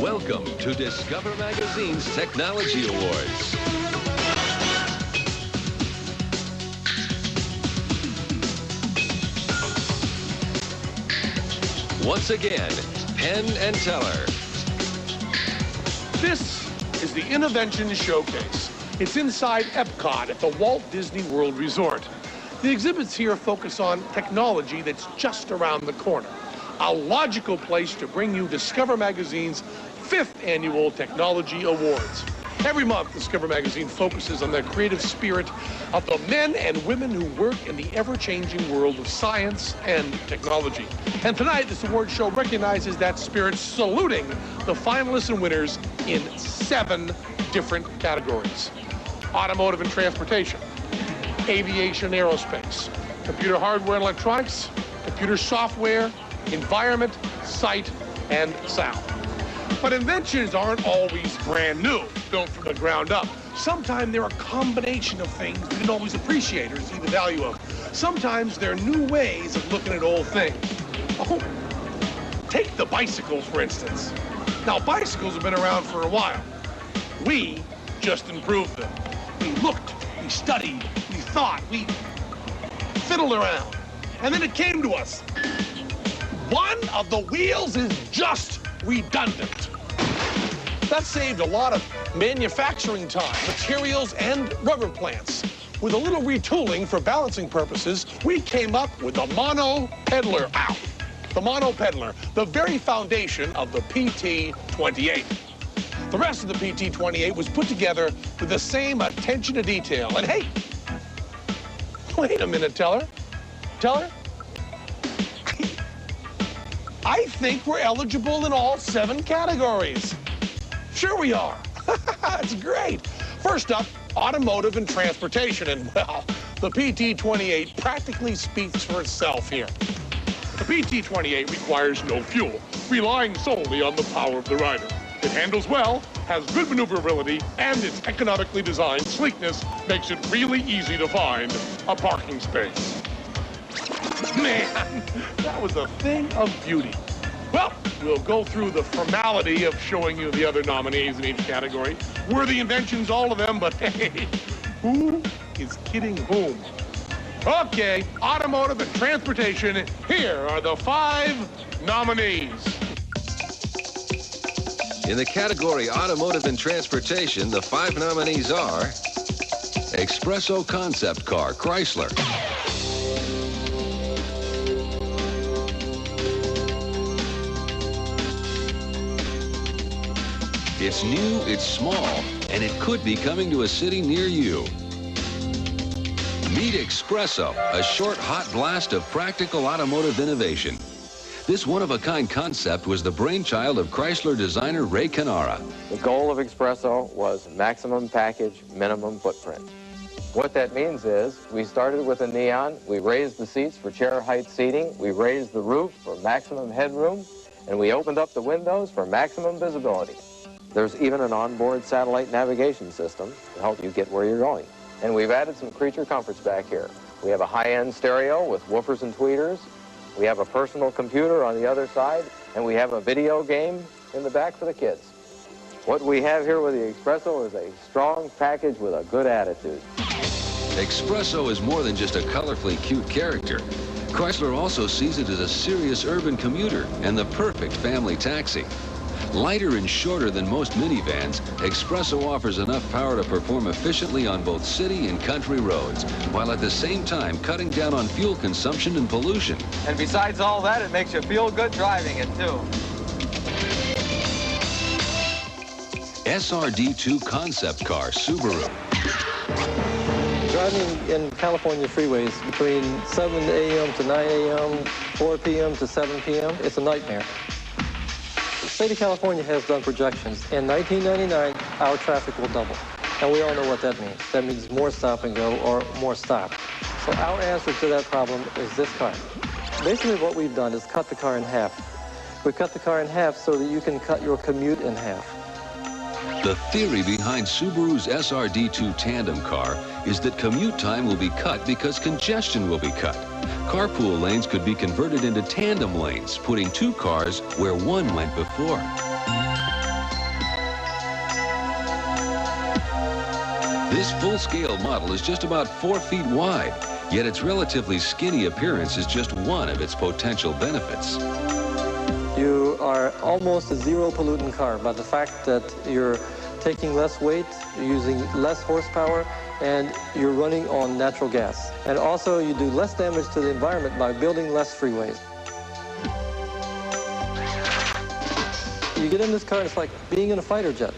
Welcome to Discover Magazine's Technology Awards. Once again, Penn and Teller. This is the Innoventions Showcase. It's inside Epcot at the Walt Disney World Resort. The exhibits here focus on technology that's just around the corner. A logical place to bring you Discover Magazine's 5th Annual Technology Awards. Every month, Discover Magazine focuses on the creative spirit of the men and women who work in the ever-changing world of science and technology. And tonight, this award show recognizes that spirit, saluting the finalists and winners in 7 different categories: automotive and transportation, aviation and aerospace, computer hardware and electronics, computer software, environment, sight, and sound. But inventions aren't always brand new, built from the ground up. Sometimes they're a combination of things we didn't always appreciate or see the value of. Sometimes they're new ways of looking at old things. Oh, take the bicycles, for instance. Now, bicycles have been around for a while. We just improved them. We looked, we studied, we thought, we fiddled around. And then it came to us. One of the wheels is just redundant. That saved a lot of manufacturing time, materials, and rubber plants. With a little retooling for balancing purposes, we came up with the Mono Peddler. Ow! The Mono Peddler, the very foundation of the PT-28. The rest of the PT-28 was put together with the same attention to detail. And hey, wait a minute, Teller. I think we're eligible in all 7 categories. Sure we are. That's great. First up, automotive and transportation. And, well, the PT-28 practically speaks for itself here. The PT-28 requires no fuel, relying solely on the power of the rider. It handles well, has good maneuverability, and its economically designed sleekness makes it really easy to find a parking space. Man, that was a thing of beauty. Well, we'll go through the formality of showing you the other nominees in each category. Worthy inventions, all of them, but hey, who is kidding whom? Okay, automotive and transportation, here are the 5 nominees. In the category Automotive and Transportation, the 5 nominees are Espresso Concept Car, Chrysler. It's new, it's small, and it could be coming to a city near you. Meet Espresso, a short, hot blast of practical automotive innovation. This one-of-a-kind concept was the brainchild of Chrysler designer Ray Canara. The goal of Espresso was maximum package, minimum footprint. What that means is we started with a neon, we raised the seats for chair height seating, we raised the roof for maximum headroom, and we opened up the windows for maximum visibility. There's even an onboard satellite navigation system to help you get where you're going. And we've added some creature comforts back here. We have a high-end stereo with woofers and tweeters. We have a personal computer on the other side, and we have a video game in the back for the kids. What we have here with the Espresso is a strong package with a good attitude. Espresso is more than just a colorfully cute character. Chrysler also sees it as a serious urban commuter and the perfect family taxi. Lighter and shorter than most minivans, Espresso offers enough power to perform efficiently on both city and country roads, while at the same time cutting down on fuel consumption and pollution. And besides all that, it makes you feel good driving it, too. SRD2 Concept Car, Subaru. Driving in California freeways between 7 a.m. to 9 a.m., 4 p.m. to 7 p.m., it's a nightmare. The state of California has done projections. In 1999, our traffic will double. And we all know what that means. That means more stop and go or more stop. So our answer to that problem is this car. Basically what we've done is cut the car in half. We cut the car in half so that you can cut your commute in half. The theory behind Subaru's SRD2 tandem car is that commute time will be cut because congestion will be cut. Carpool lanes could be converted into tandem lanes, putting 2 cars where 1 went before. This full-scale model is just about 4 feet wide, yet its relatively skinny appearance is just one of its potential benefits. You are almost a zero pollutant car by the fact that you're taking less weight, you're using less horsepower, and you're running on natural gas. And also you do less damage to the environment by building less freeways. You get in this car, it's like being in a fighter jet.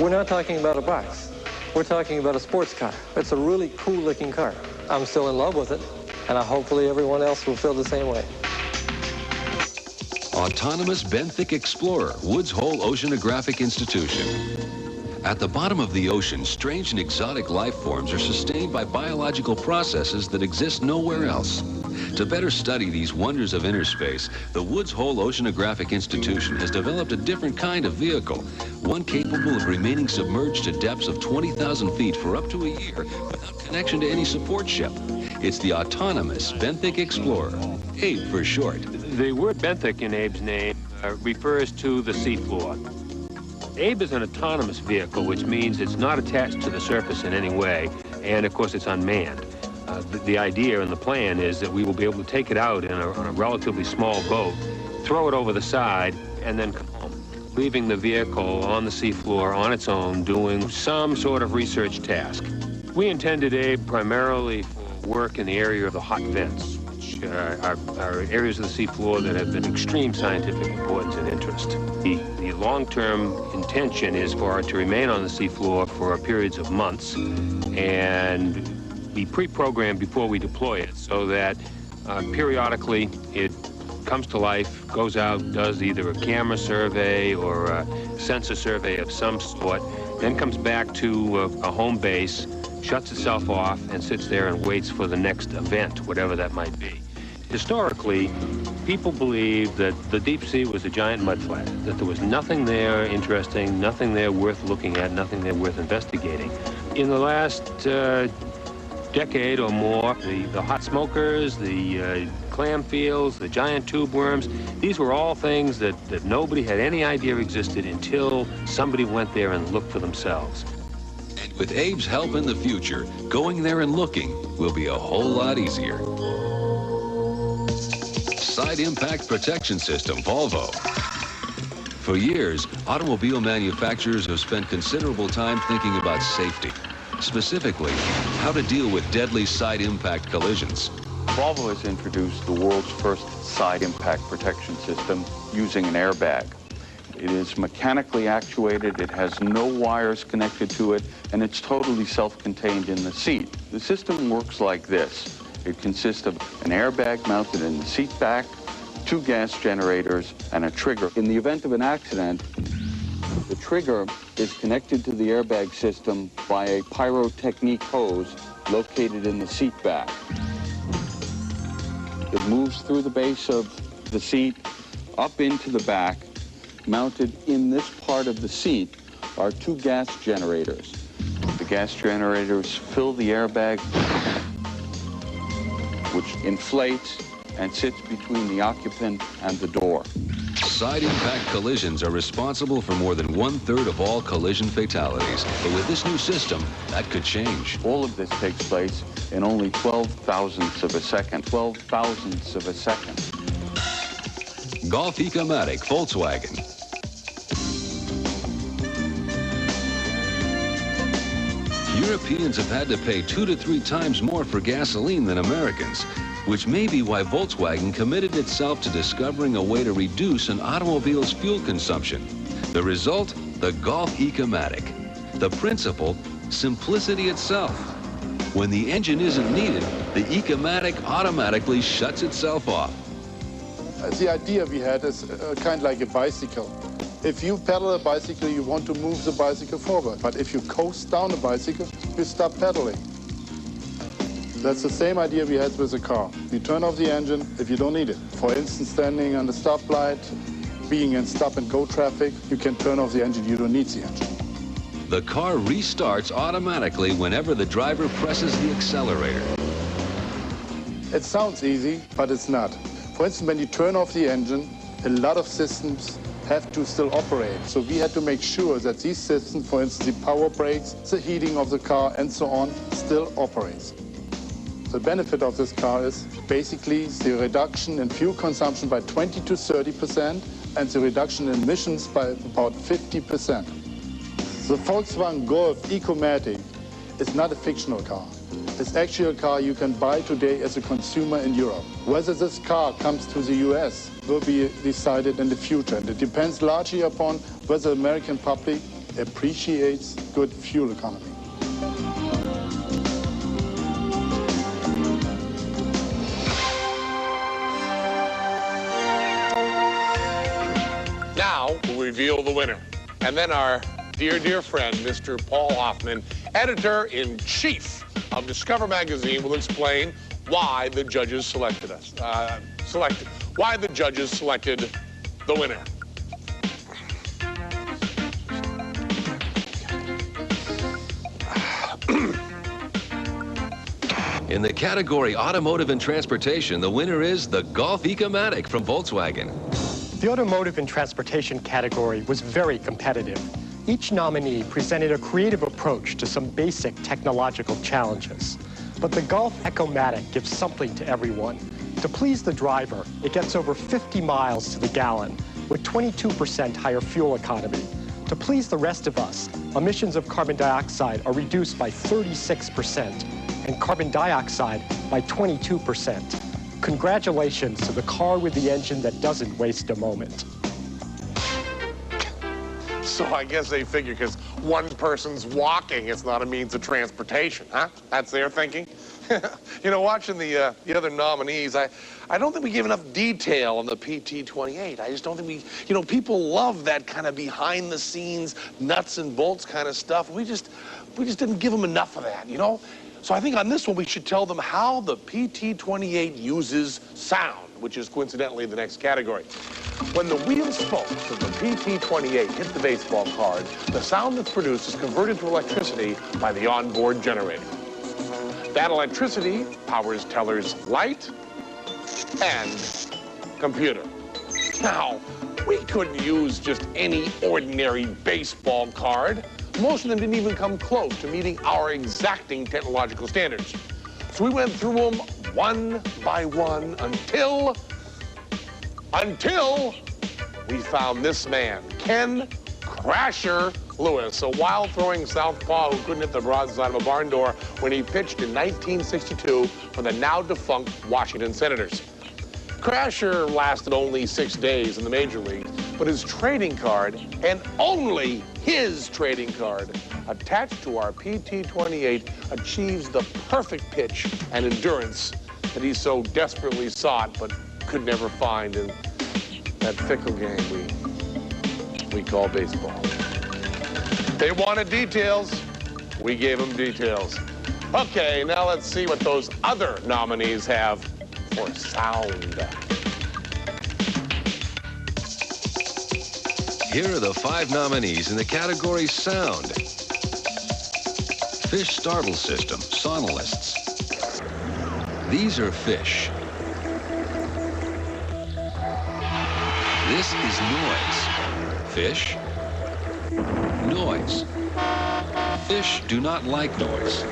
We're not talking about a box. We're talking about a sports car. It's a really cool looking car. I'm still in love with it, and hopefully everyone else will feel the same way. Autonomous benthic Explorer, Woods Hole Oceanographic Institution. At the bottom of the ocean, strange and exotic life forms are sustained by biological processes that exist nowhere else. To better study these wonders of inner space, the Woods Hole Oceanographic Institution has developed a different kind of vehicle, one capable of remaining submerged to depths of 20,000 feet for up to a year without connection to any support ship. It's the Autonomous Benthic Explorer, ABE for short. The word benthic in Abe's name refers to the seafloor. Abe is an autonomous vehicle, which means it's not attached to the surface in any way, and of course it's unmanned. The idea and the plan is that we will be able to take it out on a relatively small boat, throw it over the side, and then come home, leaving the vehicle on the seafloor on its own doing some sort of research task. We intended Abe primarily for work in the area of the hot vents, which are areas of the seafloor that have been extreme scientific importance and interest. The long-term intention is for it to remain on the seafloor for periods of months and be pre-programmed before we deploy it so that periodically it comes to life, goes out, does either a camera survey or a sensor survey of some sort, then comes back to a home base, shuts itself off, and sits there and waits for the next event, whatever that might be. Historically, people believed that the deep sea was a giant mudflat, that there was nothing there interesting, nothing there worth looking at, nothing there worth investigating. In the last decade or more, the hot smokers, the clam fields, the giant tube worms, these were all things that nobody had any idea existed until somebody went there and looked for themselves. And with Abe's help in the future, going there and looking will be a whole lot easier. Side Impact Protection System, Volvo. For years, automobile manufacturers have spent considerable time thinking about safety. Specifically, how to deal with deadly side impact collisions. Volvo has introduced the world's first side impact protection system using an airbag. It is mechanically actuated, it has no wires connected to it, and it's totally self-contained in the seat. The system works like this. It consists of an airbag mounted in the seat back, 2 gas generators, and a trigger. In the event of an accident, the trigger is connected to the airbag system by a pyrotechnique hose located in the seat back. It moves through the base of the seat, up into the back. Mounted in this part of the seat are 2 gas generators. The gas generators fill the airbag, which inflates and sits between the occupant and the door. Side impact collisions are responsible for more than 1/3 of all collision fatalities. But with this new system, that could change. All of this takes place in only 12 thousandths of a second. 12 thousandths of a second. Golf Ecomatic, Volkswagen. Europeans have had to pay 2 to 3 times more for gasoline than Americans, which may be why Volkswagen committed itself to discovering a way to reduce an automobile's fuel consumption. The result, the Golf Ecomatic. The principle, simplicity itself. When the engine isn't needed, the Ecomatic automatically shuts itself off. The idea we had is kind of like a bicycle. If you pedal a bicycle, you want to move the bicycle forward. But if you coast down a bicycle, you stop pedaling. That's the same idea we had with the car. You turn off the engine if you don't need it. For instance, standing on the stoplight, being in stop-and-go traffic, you can turn off the engine. You don't need the engine. The car restarts automatically whenever the driver presses the accelerator. It sounds easy, but it's not. For instance, when you turn off the engine, a lot of systems have to still operate. So we had to make sure that these systems, for instance, the power brakes, the heating of the car, and so on, still operates. The benefit of this car is basically the reduction in fuel consumption by 20 to 30% and the reduction in emissions by about 50%. The Volkswagen Golf Ecomatic is not a fictional car. It's actually a car you can buy today as a consumer in Europe. Whether this car comes to the US will be decided in the future, and it depends largely upon whether the American public appreciates good fuel economy. Now we'll reveal the winner. And then our dear, dear friend, Mr. Paul Hoffman, editor-in-chief of Discover Magazine, will explain why the judges selected us. Why the judges selected the winner. In the category Automotive and Transportation, the winner is the Golf Ecomatic from Volkswagen. The Automotive and Transportation category was very competitive. Each nominee presented a creative approach to some basic technological challenges. But the Golf Ecomatic gives something to everyone. To please the driver, it gets over 50 miles to the gallon with 22% higher fuel economy. To please the rest of us, emissions of carbon dioxide are reduced by 36% and carbon dioxide by 22%. Congratulations to the car with the engine that doesn't waste a moment. So I guess they figure because one person's walking, it's not a means of transportation, huh? That's their thinking? You know, watching the other nominees, I don't think we give enough detail on the PT-28. I just don't think we, you know, people love that kind of behind-the-scenes, nuts and bolts kind of stuff. We just didn't give them enough of that, you know? So I think on this one, we should tell them how the PT-28 uses sound, which is coincidentally the next category. When the wheel spokes of the PT-28 hit the baseball card, the sound that's produced is converted to electricity by the onboard generator. That electricity powers Teller's light and computer. Now, we couldn't use just any ordinary baseball card. Most of them didn't even come close to meeting our exacting technological standards. So we went through them one by one until we found this man, Ken Crasher Lewis, a wild-throwing southpaw who couldn't hit the broadside of a barn door when he pitched in 1962 for the now-defunct Washington Senators. Crasher lasted only 6 days in the major leagues, but his trading card, and only his trading card, attached to our PT-28, achieves the perfect pitch and endurance that he so desperately sought but could never find in that fickle game we call baseball. They wanted details. We gave them details. Okay, now let's see what those other nominees have for sound. Here are the 5 nominees in the category Sound. Fish Startle System, Sonolists. These are fish. This is noise. Fish. Noise. Fish do not like noise.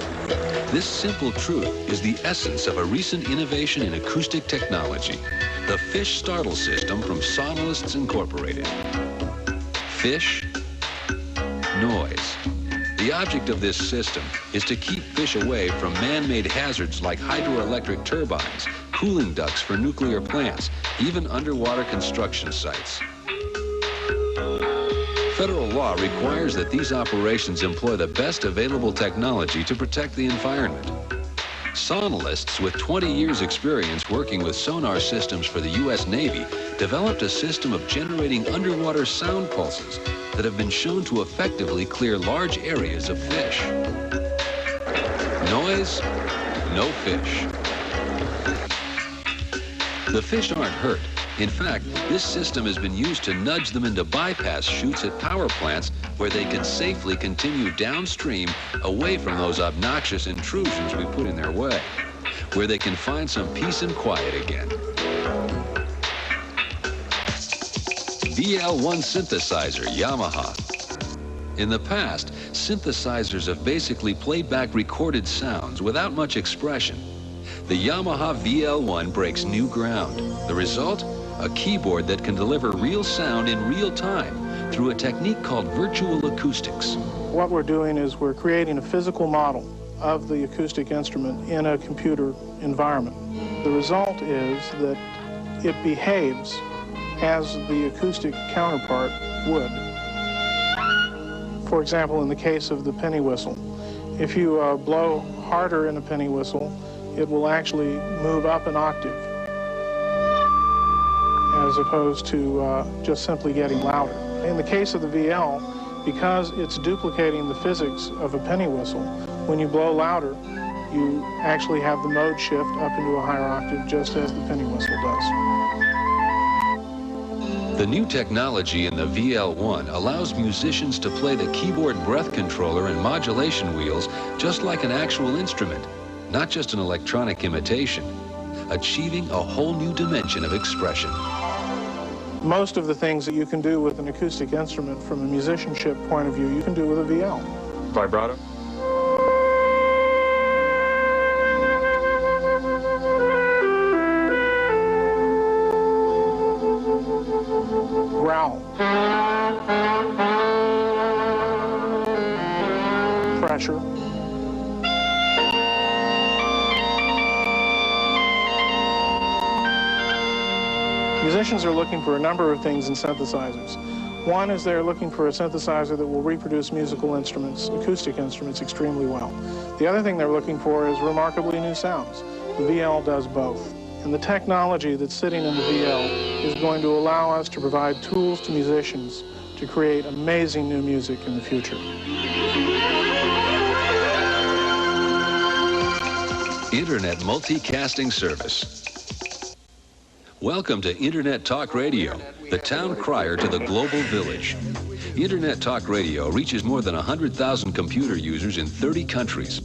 This simple truth is the essence of a recent innovation in acoustic technology, the Fish Startle System from Sonolists Incorporated. Fish, noise. The object of this system is to keep fish away from man-made hazards like hydroelectric turbines, cooling ducts for nuclear plants, even underwater construction sites. Federal law requires that these operations employ the best available technology to protect the environment. Sonolists with 20 years experience working with sonar systems for the U.S. Navy developed a system of generating underwater sound pulses that have been shown to effectively clear large areas of fish. Noise, no fish. The fish aren't hurt. In fact, this system has been used to nudge them into bypass chutes at power plants where they can safely continue downstream away from those obnoxious intrusions we put in their way, where they can find some peace and quiet again. VL1 synthesizer, Yamaha. In the past, synthesizers have basically played back recorded sounds without much expression. The Yamaha VL1 breaks new ground. The result? A keyboard that can deliver real sound in real time through a technique called virtual acoustics. What we're doing is we're creating a physical model of the acoustic instrument in a computer environment. The result is that it behaves as the acoustic counterpart would. For example, in the case of the penny whistle, if you blow harder in a penny whistle, it will actually move up an octave as opposed to just simply getting louder. In the case of the VL, because it's duplicating the physics of a penny whistle, when you blow louder, you actually have the mode shift up into a higher octave just as the penny whistle does. The new technology in the VL1 allows musicians to play the keyboard breath controller and modulation wheels just like an actual instrument, not just an electronic imitation, achieving a whole new dimension of expression. Most of the things that you can do with an acoustic instrument from a musicianship point of view, you can do with a VL. Vibrato? Growl. Pressure. Musicians are looking for a number of things in synthesizers. One is they're looking for a synthesizer that will reproduce musical instruments, acoustic instruments, extremely well. The other thing they're looking for is remarkably new sounds. The VL does both. And the technology that's sitting in the VL is going to allow us to provide tools to musicians to create amazing new music in the future. Internet multicasting service. Welcome to Internet Talk Radio, the town crier to the global village. Internet Talk Radio reaches more than 100,000 computer users in 30 countries.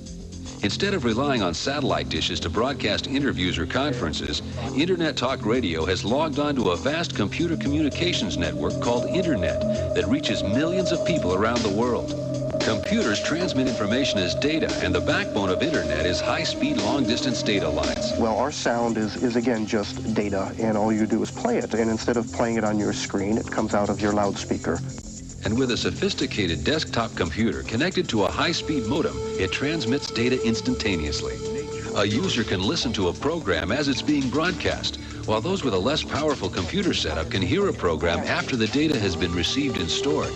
Instead of relying on satellite dishes to broadcast interviews or conferences, Internet Talk Radio has logged on to a vast computer communications network called Internet that reaches millions of people around the world. Computers transmit information as data, and the backbone of Internet is high-speed, long-distance data lines. Well, our sound is again, just data, and all you do is play it. And instead of playing it on your screen, it comes out of your loudspeaker. And with a sophisticated desktop computer connected to a high-speed modem, it transmits data instantaneously. A user can listen to a program as it's being broadcast, while those with a less powerful computer setup can hear a program after the data has been received and stored.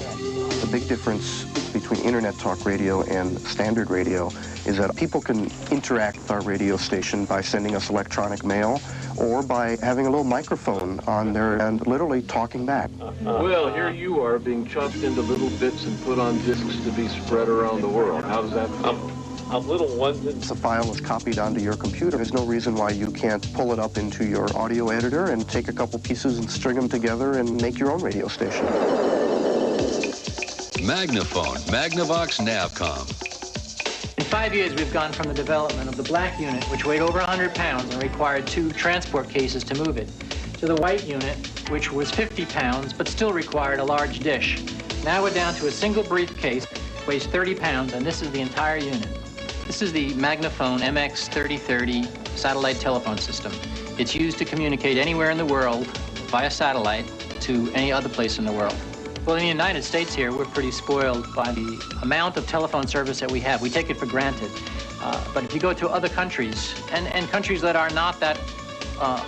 The big difference between Internet Talk Radio and standard radio is that people can interact with our radio station by sending us electronic mail or by having a little microphone on there and literally talking back. Well, here you are being chopped into little bits and put on discs to be spread around the world. How does that feel? I'm little one. The file is copied onto your computer. There's no reason why you can't pull it up into your audio editor and take a couple pieces and string them together and make your own radio station. Magnaphone, Magnavox Navcom. In 5 years, we've gone from the development of the black unit, which weighed over 100 pounds and required 2 transport cases to move it, to the white unit, which was 50 pounds, but still required a large dish. Now we're down to a single briefcase, weighs 30 pounds, and this is the entire unit. This is the Magnaphone MX3030 satellite telephone system. It's used to communicate anywhere in the world via satellite to any other place in the world. Well, in the United States here, we're pretty spoiled by the amount of telephone service that we have. We take it for granted. But if you go to other countries, and countries that are not that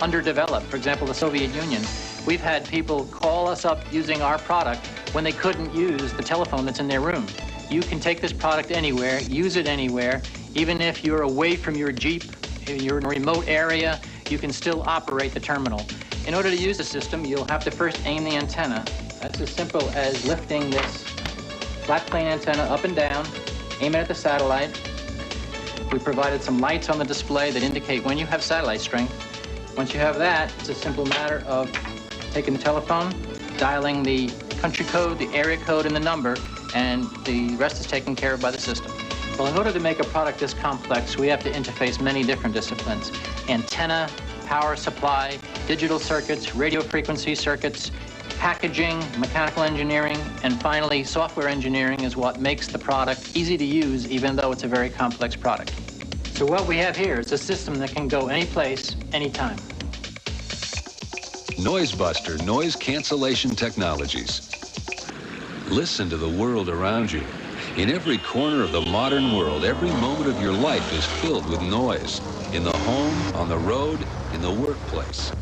underdeveloped, for example, the Soviet Union, we've had people call us up using our product when they couldn't use the telephone that's in their room. You can take this product anywhere, use it anywhere, even if you're away from your Jeep, if you're in a remote area, you can still operate the terminal. In order to use the system, you'll have to first aim the antenna. That's as simple as lifting this flat plane antenna up and down, aim it at the satellite. We provided some lights on the display that indicate when you have satellite strength. Once you have that, it's a simple matter of taking the telephone, dialing the country code, the area code, and the number, and the rest is taken care of by the system. Well, in order to make a product this complex, we have to interface many different disciplines. Antenna, power supply, digital circuits, radio frequency circuits, packaging, mechanical engineering, and finally software engineering is what makes the product easy to use even though it's a very complex product. So what we have here is a system that can go any place, anytime. Noisebuster noise cancellation technologies. Listen to the world around you. In every corner of the modern world, every moment of your life is filled with noise. In the home, on the road, in the workplace.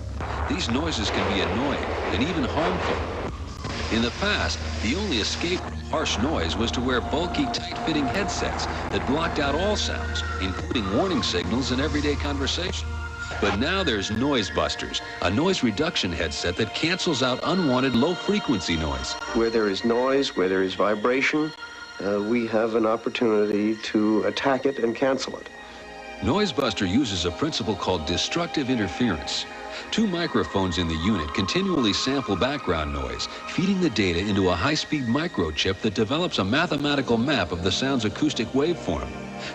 These noises can be annoying and even harmful. In the past, the only escape from harsh noise was to wear bulky, tight-fitting headsets that blocked out all sounds, including warning signals in everyday conversation. But now there's Noisebusters, a noise reduction headset that cancels out unwanted low-frequency noise. Where there is noise, where there is vibration, we have an opportunity to attack it and cancel it. Noisebuster uses a principle called destructive interference. Two microphones in the unit continually sample background noise, feeding the data into a high-speed microchip that develops a mathematical map of the sound's acoustic waveform.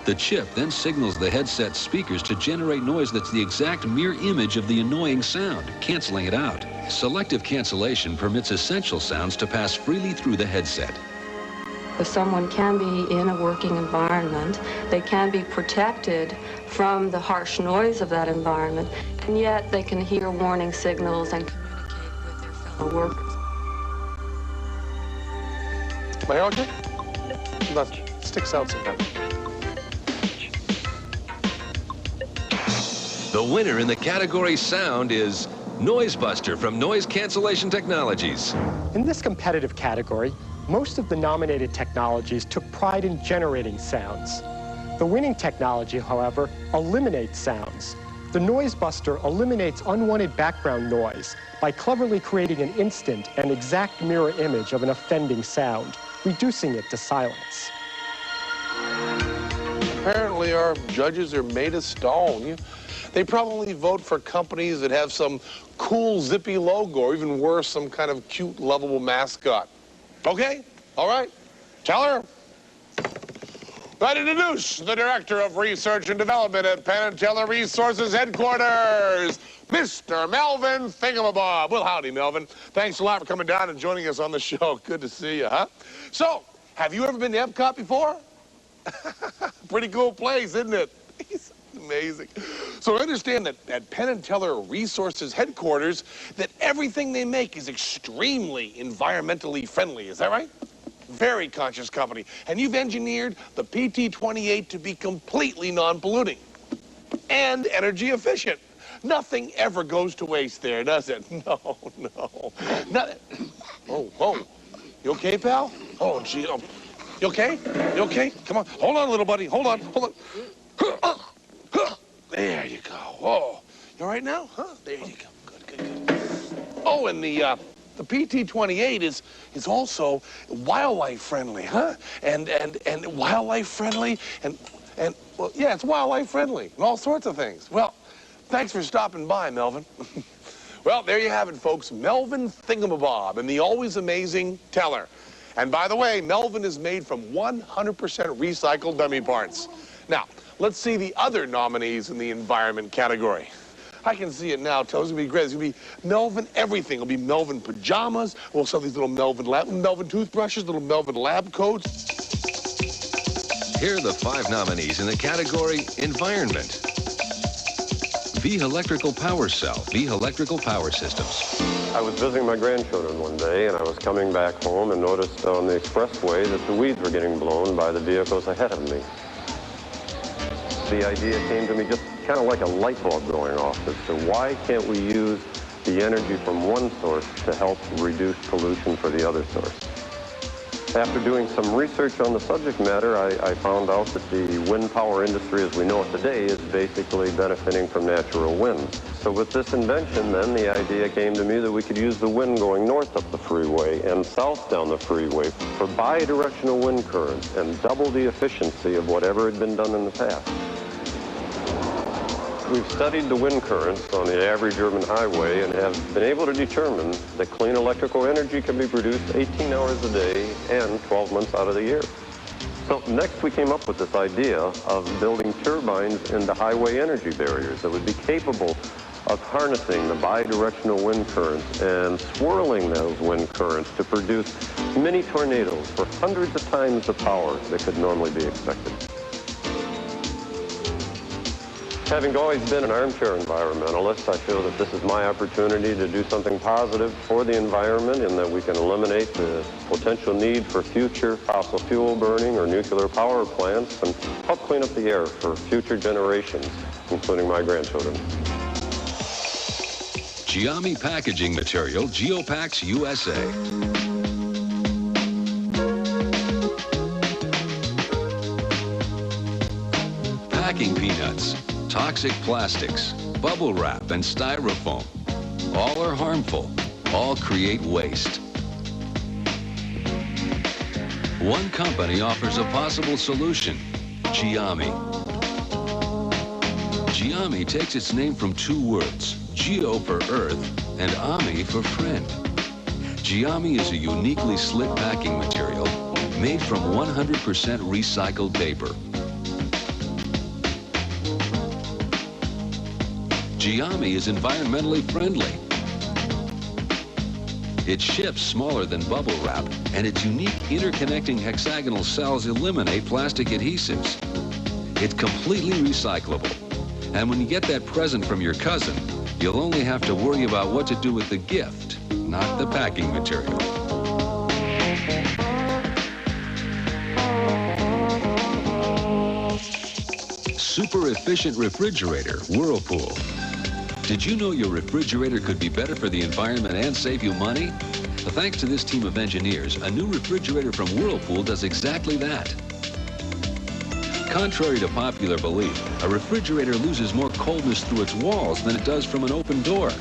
The chip then signals the headset speakers to generate noise that's the exact mirror image of the annoying sound, canceling it out. Selective cancellation permits essential sounds to pass freely through the headset. If someone can be in a working environment, they can be protected from the harsh noise of that environment, and yet they can hear warning signals and communicate with their fellow workers. My hair okay? Not sticks out sometimes. The winner in the category sound is Noisebuster from Noise Cancellation Technologies. In this competitive category, most of the nominated technologies took pride in generating sounds. The winning technology, however, eliminates sounds. The Noisebuster eliminates unwanted background noise by cleverly creating an instant and exact mirror image of an offending sound, reducing it to silence. Apparently our judges are made of stone. They probably vote for companies that have some cool, zippy logo, or even worse, some kind of cute, lovable mascot. Okay, all right. Teller. I'd introduce the Director of Research and Development at Penn and Teller Resources Headquarters, Mr. Melvin Thingamabob. Well, howdy, Melvin. Thanks a lot for coming down and joining us on the show. Good to see you, huh? So, have you ever been to Epcot before? Pretty cool place, isn't it? It's amazing. So I understand that at Penn and Teller Resources Headquarters, that everything they make is extremely environmentally friendly. Is that right? Very conscious company. And you've engineered the PT-28 to be completely non-polluting and energy efficient. Nothing ever goes to waste there, does it? No, no. Not... Oh. You okay, pal? Oh, gee. Oh. You okay? You okay? Come on. Hold on, little buddy. Hold on. There you go. Oh. You all right now? Huh? There you go. Good. Oh, and the PT-28 is also wildlife friendly, huh? And wildlife friendly and well, yeah, it's wildlife friendly and all sorts of things. Well, thanks for stopping by, Melvin. Well, there you have it, folks. Melvin Thingamabob and the always amazing Teller. And by the way, Melvin is made from 100% recycled dummy parts. Now, let's see the other nominees in the environment category. I can see it now. It's going to be great. It's going to be Melvin everything. It'll be Melvin pajamas. We'll sell these little Melvin toothbrushes, little Melvin lab coats. Here are the 5 nominees in the category Environment. V Electrical Power Cell, V Electrical Power Systems. I was visiting my grandchildren one day, and I was coming back home and noticed on the expressway that the weeds were getting blown by the vehicles ahead of me. The idea came to me just kind of like a light bulb going off as to why can't we use the energy from one source to help reduce pollution for the other source. After doing some research on the subject matter, I found out that the wind power industry as we know it today is basically benefiting from natural winds. So with this invention, then the idea came to me that we could use the wind going north up the freeway and south down the freeway for bi-directional wind currents and double the efficiency of whatever had been done in the past. We've studied the wind currents on the average urban highway and have been able to determine that clean electrical energy can be produced 18 hours a day and 12 months out of the year. So next we came up with this idea of building turbines into highway energy barriers that would be capable of harnessing the bidirectional wind currents and swirling those wind currents to produce mini tornadoes for hundreds of times the power that could normally be expected. Having always been an armchair environmentalist, I feel that this is my opportunity to do something positive for the environment and that we can eliminate the potential need for future fossil fuel burning or nuclear power plants and help clean up the air for future generations, including my grandchildren. Giami Packaging Material, Geopacks USA. Packing peanuts, toxic plastics, bubble wrap, and styrofoam. All are harmful. All create waste. One company offers a possible solution, Giami. Giami takes its name from two words, Geo for earth and Ami for friend. Giami is a uniquely slit packing material made from 100% recycled paper. Giami is environmentally friendly. It ships smaller than bubble wrap, and its unique interconnecting hexagonal cells eliminate plastic adhesives. It's completely recyclable. And when you get that present from your cousin, you'll only have to worry about what to do with the gift, not the packing material. Super efficient refrigerator, Whirlpool. Did you know your refrigerator could be better for the environment and save you money? Well, thanks to this team of engineers, a new refrigerator from Whirlpool does exactly that. Contrary to popular belief, a refrigerator loses more coldness through its walls than it does from an open door.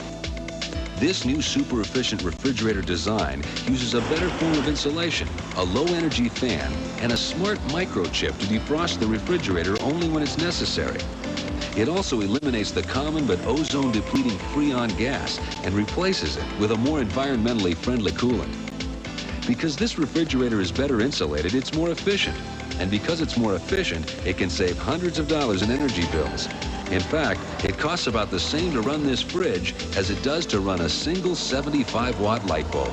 This new super efficient refrigerator design uses a better form of insulation, a low-energy fan, and a smart microchip to defrost the refrigerator only when it's necessary. It also eliminates the common but ozone-depleting Freon gas and replaces it with a more environmentally friendly coolant. Because this refrigerator is better insulated, it's more efficient. And because it's more efficient, it can save hundreds of dollars in energy bills. In fact, it costs about the same to run this fridge as it does to run a single 75-watt light bulb.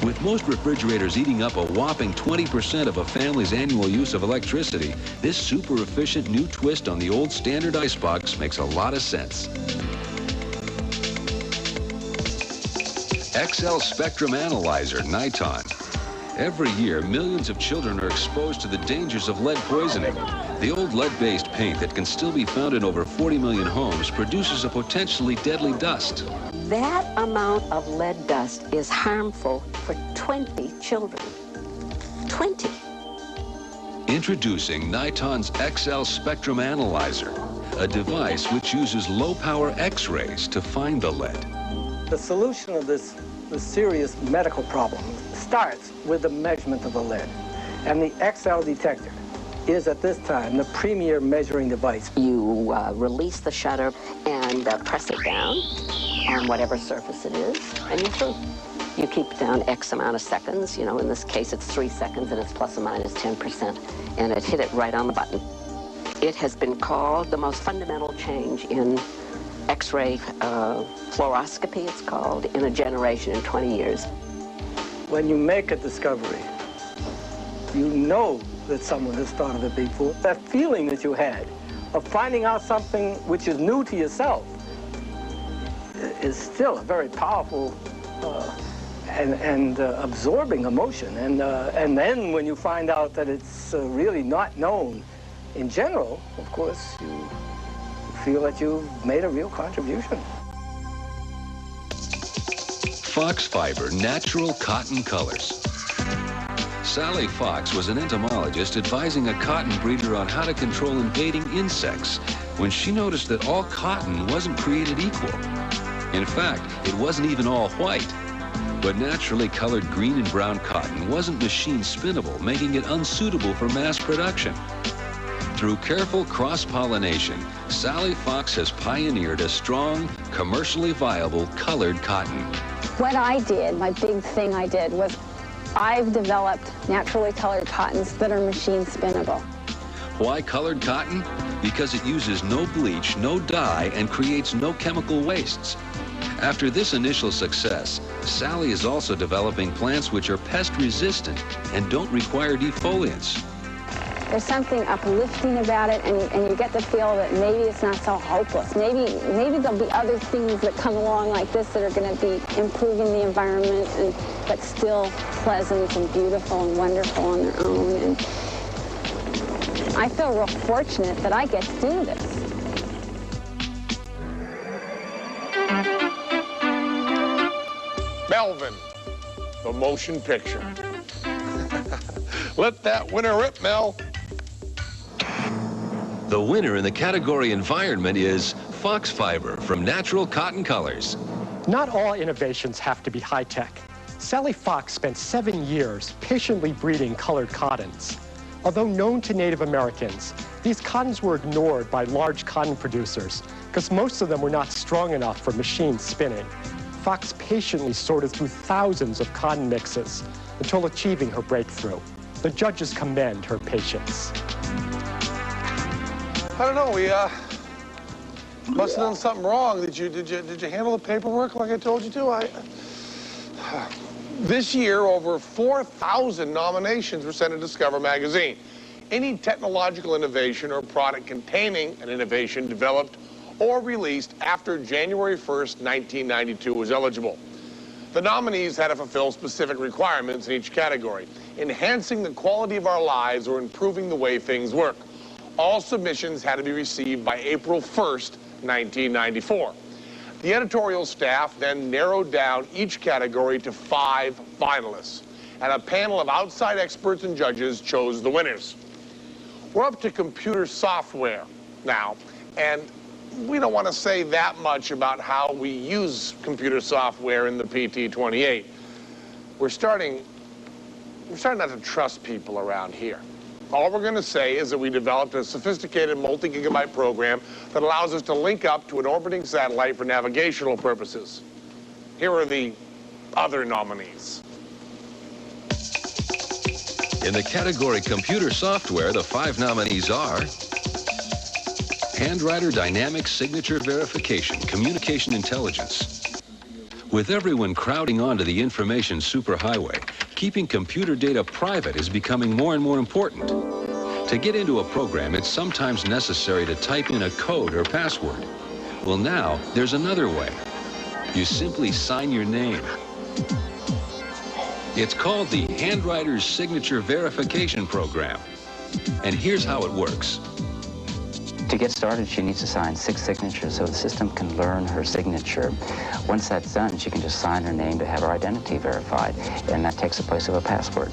With most refrigerators eating up a whopping 20% of a family's annual use of electricity, this super efficient new twist on the old standard icebox makes a lot of sense. XL Spectrum Analyzer, Niton. Every year, millions of children are exposed to the dangers of lead poisoning. The old lead-based paint that can still be found in over 40 million homes produces a potentially deadly dust. That amount of lead dust is harmful for 20 children. 20. Introducing Niton's XL Spectrum Analyzer, a device which uses low-power X-rays to find the lead. The solution of this serious medical problem starts with the measurement of the lead. And the XL detector is at this time the premier measuring device. You release the shutter and press it down on whatever surface it is, and you're through. You keep it down X amount of seconds. You know, in this case, it's 3 seconds, and it's plus or minus 10%. And it hit it right on the button. It has been called the most fundamental change in X-ray fluoroscopy, it's called, in a generation, in 20 years. When you make a discovery, you know that someone has thought of it before. That feeling that you had of finding out something which is new to yourself is still a very powerful and absorbing emotion. And then when you find out that it's really not known in general, of course, you feel that you've made a real contribution. Fox Fiber Natural Cotton Colors. Sally Fox was an entomologist advising a cotton breeder on how to control invading insects when she noticed that all cotton wasn't created equal. In fact, it wasn't even all white. But naturally colored green and brown cotton wasn't machine spinnable, making it unsuitable for mass production. Through careful cross-pollination, Sally Fox has pioneered a strong, commercially viable colored cotton. What I did, my big thing I did, was I've developed naturally colored cottons that are machine spinnable. Why colored cotton? because it uses no bleach, no dye, and creates no chemical wastes. After this initial success, Sally is also developing plants which are pest resistant and don't require defoliants. There's something uplifting about it, and you get the feel that maybe it's not so hopeless. Maybe there'll be other things that come along like this that are going to be improving the environment, but still pleasant and beautiful and wonderful on their own. And I feel real fortunate that I get to do this. Melvin, the motion picture. Let that winner rip, Mel. The winner in the category environment is Fox Fiber from Natural Cotton Colors. Not all innovations have to be high-tech. Sally Fox spent 7 years patiently breeding colored cottons. Although known to Native Americans, these cottons were ignored by large cotton producers because most of them were not strong enough for machine spinning. Fox patiently sorted through thousands of cotton mixes until achieving her breakthrough. The judges commend her patience. I don't know, we must have done something wrong. Did you handle the paperwork like I told you to? This year, over 4,000 nominations were sent to Discover magazine. Any technological innovation or product containing an innovation developed or released after January 1st, 1992 was eligible. The nominees had to fulfill specific requirements in each category, enhancing the quality of our lives or improving the way things work. All submissions had to be received by April 1st, 1994. The editorial staff then narrowed down each category to 5 finalists, and a panel of outside experts and judges chose the winners. We're up to computer software now, and we don't want to say that much about how we use computer software in the PT-28. We're starting not to trust people around here. All we're going to say is that we developed a sophisticated multi-gigabyte program that allows us to link up to an orbiting satellite for navigational purposes. Here are the other nominees. In the category computer software, the 5 nominees are Handwriter Dynamic Signature Verification, Communication Intelligence. With everyone crowding onto the information superhighway, keeping computer data private is becoming more and more important. To get into a program, it's sometimes necessary to type in a code or password. Well, now, there's another way. You simply sign your name. It's called the Handwriter's Signature Verification Program. And here's how it works. To get started, she needs to sign 6 signatures so the system can learn her signature. Once that's done, she can just sign her name to have her identity verified, and that takes the place of a password.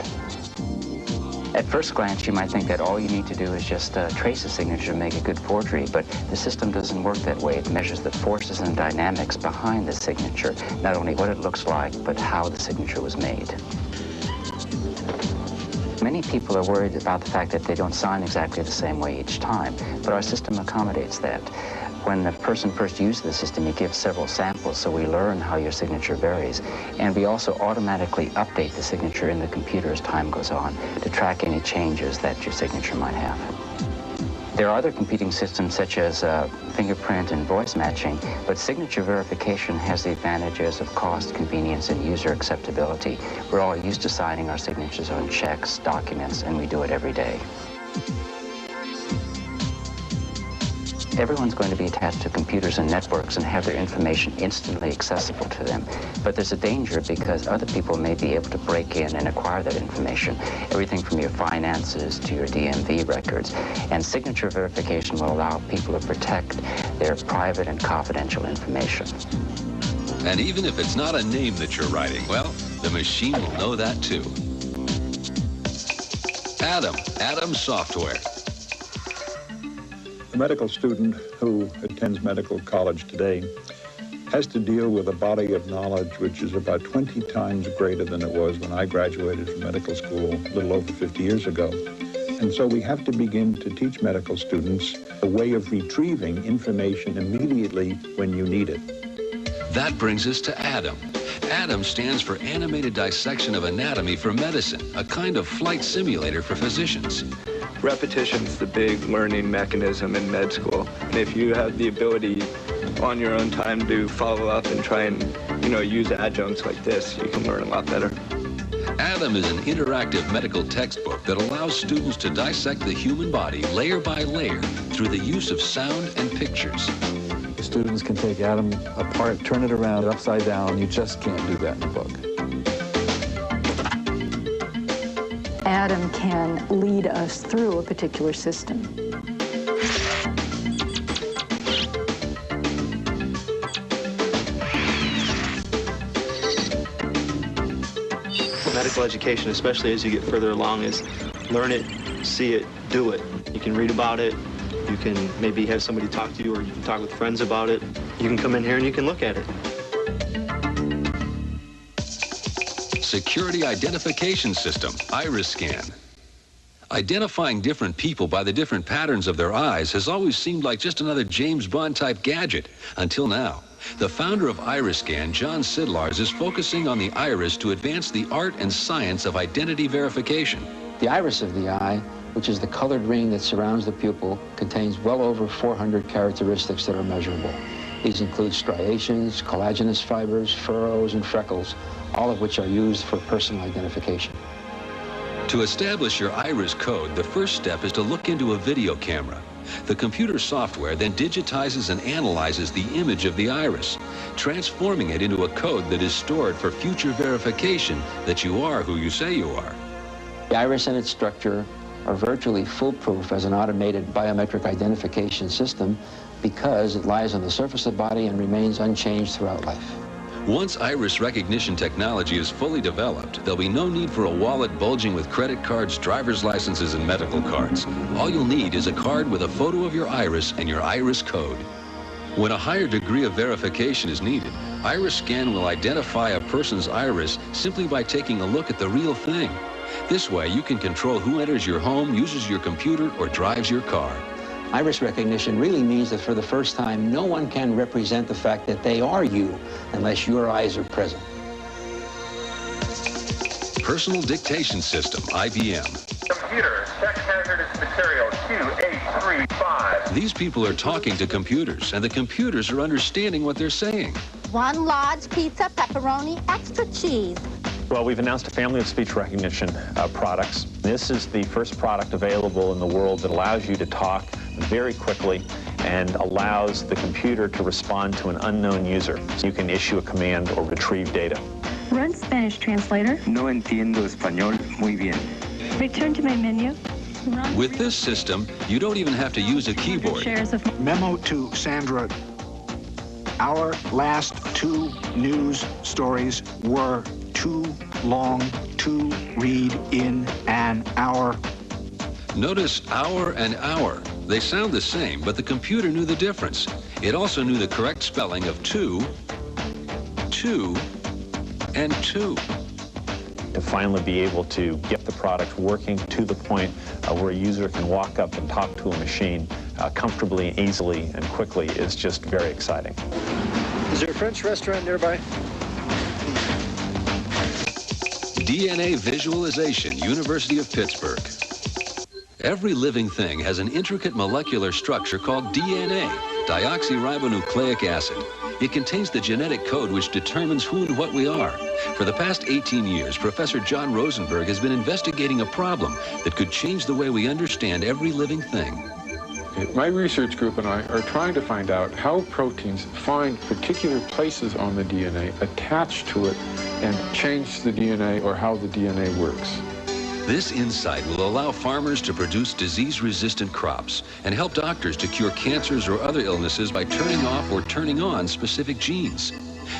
At first glance, you might think that all you need to do is just trace a signature to make a good forgery, but the system doesn't work that way. It measures the forces and dynamics behind the signature, not only what it looks like, but how the signature was made. Many people are worried about the fact that they don't sign exactly the same way each time, but our system accommodates that. When the person first uses the system, you give several samples so we learn how your signature varies, and we also automatically update the signature in the computer as time goes on to track any changes that your signature might have. There are other competing systems such as fingerprint and voice matching, but signature verification has the advantages of cost, convenience, and user acceptability. We're all used to signing our signatures on checks, documents, and we do it every day. Everyone's going to be attached to computers and networks and have their information instantly accessible to them. But there's a danger because other people may be able to break in and acquire that information, everything from your finances to your DMV records. And signature verification will allow people to protect their private and confidential information. And even if it's not a name that you're writing, well, the machine will know that too. Adam Software. A medical student who attends medical college today has to deal with a body of knowledge which is about 20 times greater than it was when I graduated from medical school a little over 50 years ago. And so we have to begin to teach medical students a way of retrieving information immediately when you need it. That brings us to Adam. Adam stands for Animated Dissection of Anatomy for Medicine, a kind of flight simulator for physicians. Repetition's the big learning mechanism in med school. And if you have the ability on your own time to follow up and try and, use adjuncts like this, you can learn a lot better. Adam is an interactive medical textbook that allows students to dissect the human body layer by layer through the use of sound and pictures. The students can take Adam apart, turn it around, upside down. You just can't do that in a book. Adam can lead us through a particular system. Medical education, especially as you get further along, is learn it, see it, do it. You can read about it, you can maybe have somebody talk to you, or you can talk with friends about it. You can come in here and you can look at it. Security Identification System, iris scan. Identifying different people by the different patterns of their eyes has always seemed like just another James Bond type gadget, until now. The founder of Iriscan, John Sidlars, is focusing on the iris to advance the art and science of identity verification. The iris of the eye, which is the colored ring that surrounds the pupil, contains well over 400 characteristics that are measurable. These include striations, collagenous fibers, furrows, and freckles, all of which are used for personal identification. To establish your iris code, the first step is to look into a video camera. The computer software then digitizes and analyzes the image of the iris, transforming it into a code that is stored for future verification that you are who you say you are. The iris and its structure are virtually foolproof as an automated biometric identification system because it lies on the surface of the body and remains unchanged throughout life. Once iris recognition technology is fully developed, there'll be no need for a wallet bulging with credit cards, driver's licenses, and medical cards. All you'll need is a card with a photo of your iris and your iris code. When a higher degree of verification is needed, Iriscan will identify a person's iris simply by taking a look at the real thing. This way, you can control who enters your home, uses your computer, or drives your car. Iris recognition really means that for the first time, no one can represent the fact that they are you unless your eyes are present. Personal Dictation System, IBM. Computer, check hazardous material Q835. These people are talking to computers, and the computers are understanding what they're saying. 1 large pizza, pepperoni, extra cheese. Well, we've announced a family of speech recognition products. This is the first product available in the world that allows you to talk very quickly and allows the computer to respond to an unknown user. So you can issue a command or retrieve data. Run Spanish translator. No entiendo español muy bien. Return to my menu. With this system, you don't even have to use a keyboard. Memo to Sandra. Our last 2 news stories were too long to read in an hour. Notice hour and hour. They sound the same, but the computer knew the difference. It also knew the correct spelling of 2, 2, and 2. To finally be able to get the product working to the point where a user can walk up and talk to a machine comfortably, easily, and quickly is just very exciting. Is there a French restaurant nearby? DNA Visualization, University of Pittsburgh. Every living thing has an intricate molecular structure called DNA, deoxyribonucleic acid. It contains the genetic code which determines who and what we are. For the past 18 years, Professor John Rosenberg has been investigating a problem that could change the way we understand every living thing. My research group and I are trying to find out how proteins find particular places on the DNA, attach to it, and change the DNA or how the DNA works. This insight will allow farmers to produce disease-resistant crops and help doctors to cure cancers or other illnesses by turning off or turning on specific genes.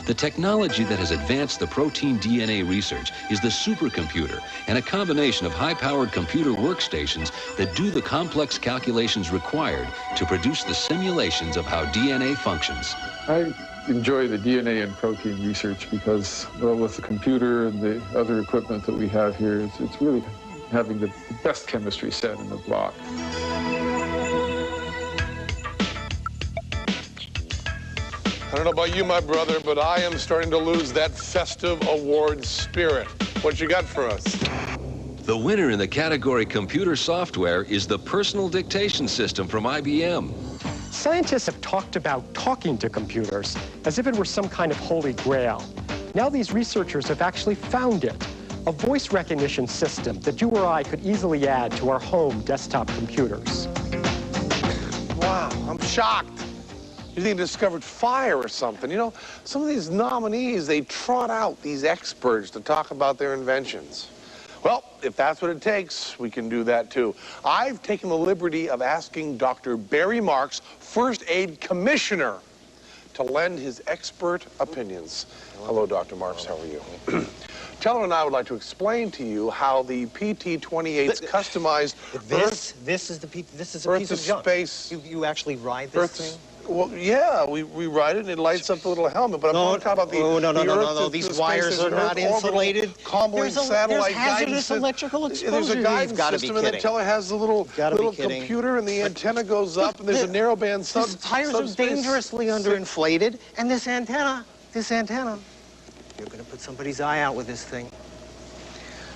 The technology that has advanced the protein DNA research is the supercomputer and a combination of high-powered computer workstations that do the complex calculations required to produce the simulations of how DNA functions. I enjoy the DNA and protein research because, well, with the computer and the other equipment that we have here, it's really having the best chemistry set in the block. I don't know about you, my brother, but I am starting to lose that festive award spirit. What you got for us? The winner in the category computer software is the personal dictation system from IBM. Scientists have talked about talking to computers as if it were some kind of holy grail. Now these researchers have actually found it, a voice recognition system that you or I could easily add to our home desktop computers. Wow, I'm shocked. You think they discovered fire or something? You know, some of these nominees, they trot out these experts to talk about their inventions. Well, if that's what it takes, we can do that too. I've taken the liberty of asking Dr. Barry Marks, First Aid Commissioner, to lend his expert opinions. Hello, Dr. Marks, how are you? Teller and I would like to explain to you how the PT-28's customized This is a Earth piece to of junk. space. You actually ride this thing? Well, yeah, we ride it and it lights up the little helmet, but I'm not talking about the No. These wires are not insulated. Comboing satellite there's hazardous guidance. electrical exposure. There's a guidance system, and then Teller has the little computer, and the antenna goes up, and there's a narrowband These tires are dangerously underinflated, and this antenna, you're going to put somebody's eye out with this thing.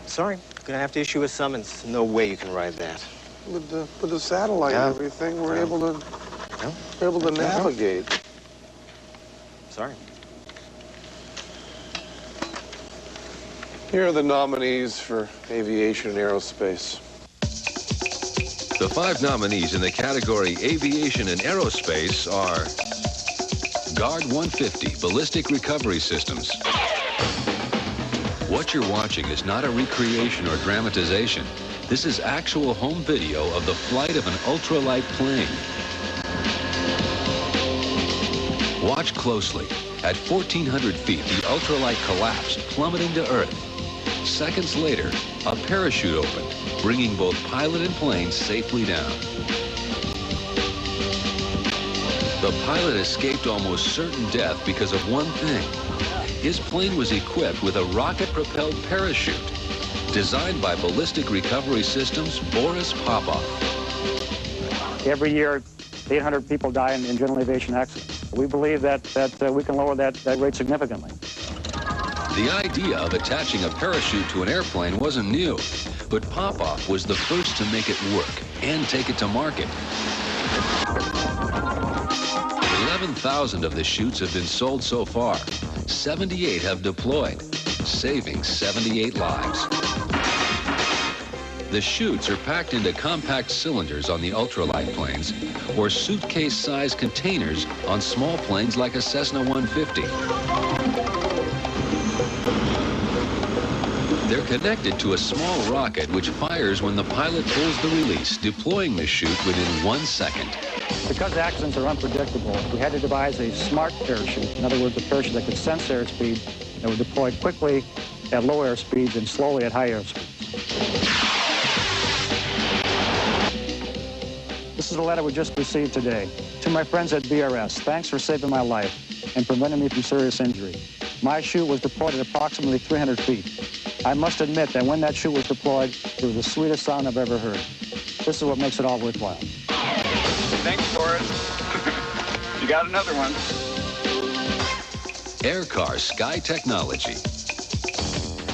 Sorry, I'm going to have to issue a summons. No way you can ride that. With the satellite and everything, we're able to navigate. Sorry. Here are the nominees for aviation and aerospace. The 5 nominees in the category Aviation and Aerospace are Guard 150 Ballistic Recovery Systems. What you're watching is not a recreation or dramatization. This is actual home video of the flight of an ultralight plane. Watch closely. At 1,400 feet, the ultralight collapsed, plummeting to Earth. Seconds later, a parachute opened, bringing both pilot and plane safely down. The pilot escaped almost certain death because of one thing. His plane was equipped with a rocket-propelled parachute, designed by Ballistic Recovery Systems' Boris Popov. Every year, 800 people die in general aviation accidents. We believe that we can lower that rate significantly. The idea of attaching a parachute to an airplane wasn't new, but Popov was the first to make it work and take it to market. 11,000 of the chutes have been sold so far. 78 have deployed, saving 78 lives. The chutes are packed into compact cylinders on the ultralight planes or suitcase-sized containers on small planes like a Cessna 150. They're connected to a small rocket which fires when the pilot pulls the release, deploying the chute within 1 second. Because accidents are unpredictable, we had to devise a smart parachute. In other words, a parachute that could sense airspeed and would deploy quickly at low air speeds and slowly at high air speeds. This is a letter we just received today. To my friends at BRS, thanks for saving my life and preventing me from serious injury. My chute was deployed at approximately 300 feet. I must admit that when that chute was deployed, it was the sweetest sound I've ever heard. This is what makes it all worthwhile. Thanks, Boris. You got another one. Aircar Sky Technology.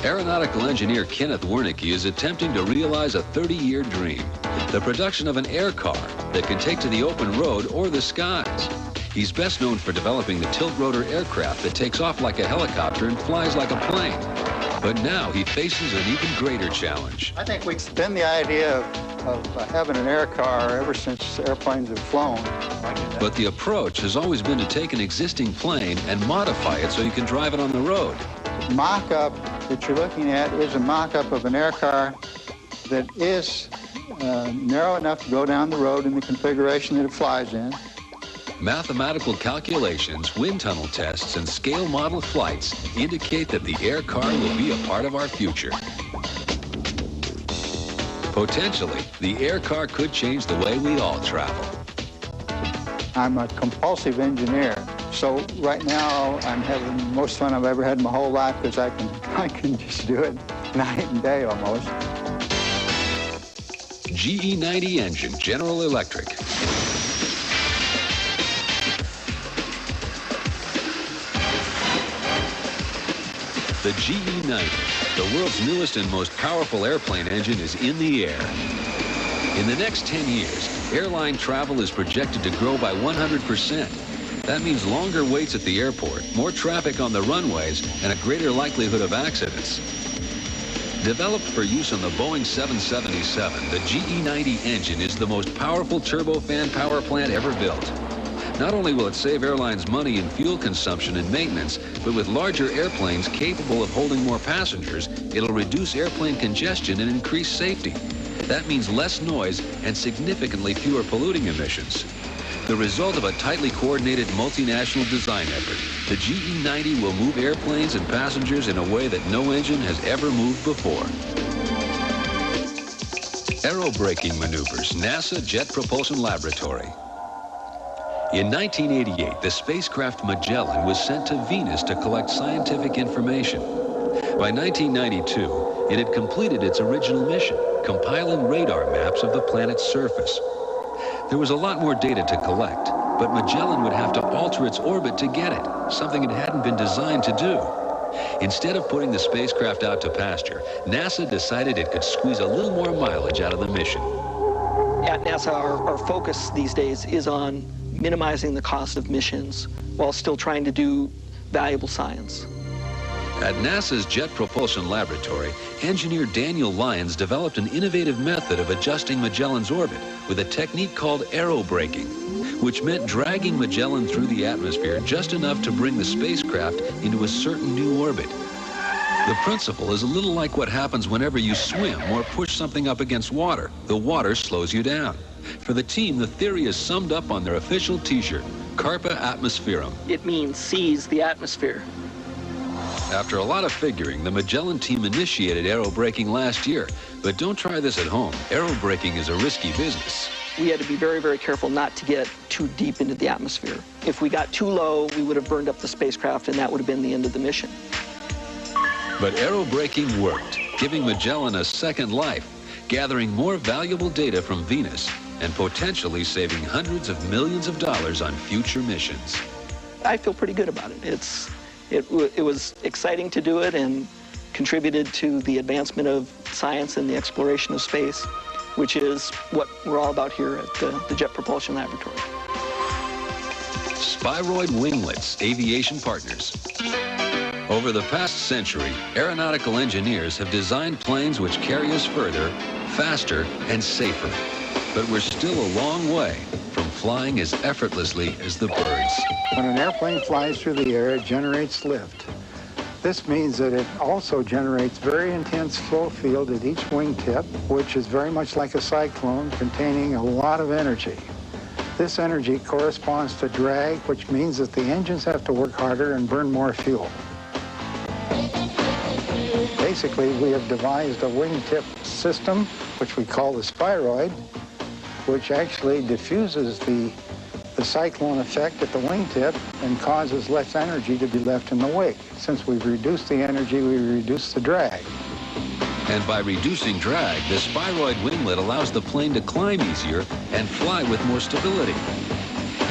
Aeronautical engineer Kenneth Wernicke is attempting to realize a 30-year dream, the production of an air car that can take to the open road or the skies. He's best known for developing the tilt-rotor aircraft that takes off like a helicopter and flies like a plane. But now he faces an even greater challenge. I think it's been the idea of having an air car ever since airplanes have flown. But the approach has always been to take an existing plane and modify it so you can drive it on the road. Mock-up that you're looking at is a mock-up of an air car that is narrow enough to go down the road in the configuration that it flies in. Mathematical calculations, wind tunnel tests, and scale model flights indicate that the air car will be a part of our future. Potentially, the air car could change the way we all travel. I'm a compulsive engineer, so right now I'm having the most fun I've ever had in my whole life because I can just do it night and day almost. GE90 engine, General Electric. The GE90, the world's newest and most powerful airplane engine, is in the air. In the next 10 years, airline travel is projected to grow by 100%. That means longer waits at the airport, more traffic on the runways, and a greater likelihood of accidents. Developed for use on the Boeing 777, the GE90 engine is the most powerful turbofan power plant ever built. Not only will it save airlines money in fuel consumption and maintenance, but with larger airplanes capable of holding more passengers, it'll reduce airplane congestion and increase safety. That means less noise and significantly fewer polluting emissions. The result of a tightly coordinated multinational design effort, the GE90 will move airplanes and passengers in a way that no engine has ever moved before. Aerobraking maneuvers, NASA Jet Propulsion Laboratory. In 1988, the spacecraft Magellan was sent to Venus to collect scientific information. By 1992, it had completed its original mission, compiling radar maps of the planet's surface. There was a lot more data to collect, but Magellan would have to alter its orbit to get it, something it hadn't been designed to do. Instead of putting the spacecraft out to pasture, NASA decided it could squeeze a little more mileage out of the mission. At NASA, our focus these days is on minimizing the cost of missions while still trying to do valuable science. At NASA's Jet Propulsion Laboratory, engineer Daniel Lyons developed an innovative method of adjusting Magellan's orbit with a technique called aerobraking, which meant dragging Magellan through the atmosphere just enough to bring the spacecraft into a certain new orbit. The principle is a little like what happens whenever you swim or push something up against water. The water slows you down. For the team, the theory is summed up on their official T-shirt, Carpe Atmospherum. It means seize the atmosphere. After a lot of figuring, the Magellan team initiated aerobraking last year. But don't try this at home. Aerobraking is a risky business. We had to be very, very careful not to get too deep into the atmosphere. If we got too low, we would have burned up the spacecraft, and that would have been the end of the mission. But aerobraking worked, giving Magellan a second life, gathering more valuable data from Venus, and potentially saving hundreds of millions of dollars on future missions. I feel pretty good about it. It was exciting to do it and contributed to the advancement of science and the exploration of space, which is what we're all about here at the Jet Propulsion Laboratory. Spyroid Winglets, Aviation Partners. Over the past century, aeronautical engineers have designed planes which carry us further, faster, and safer. But we're still a long way from flying as effortlessly as the birds. When an airplane flies through the air, it generates lift. This means that it also generates very intense flow field at each wingtip, which is very much like a cyclone, containing a lot of energy. This energy corresponds to drag, which means that the engines have to work harder and burn more fuel. Basically, we have devised a wingtip system, which we call the spyroid, which actually diffuses the cyclone effect at the wingtip and causes less energy to be left in the wake. Since we've reduced the energy, we reduce the drag. And by reducing drag, the spyroid winglet allows the plane to climb easier and fly with more stability.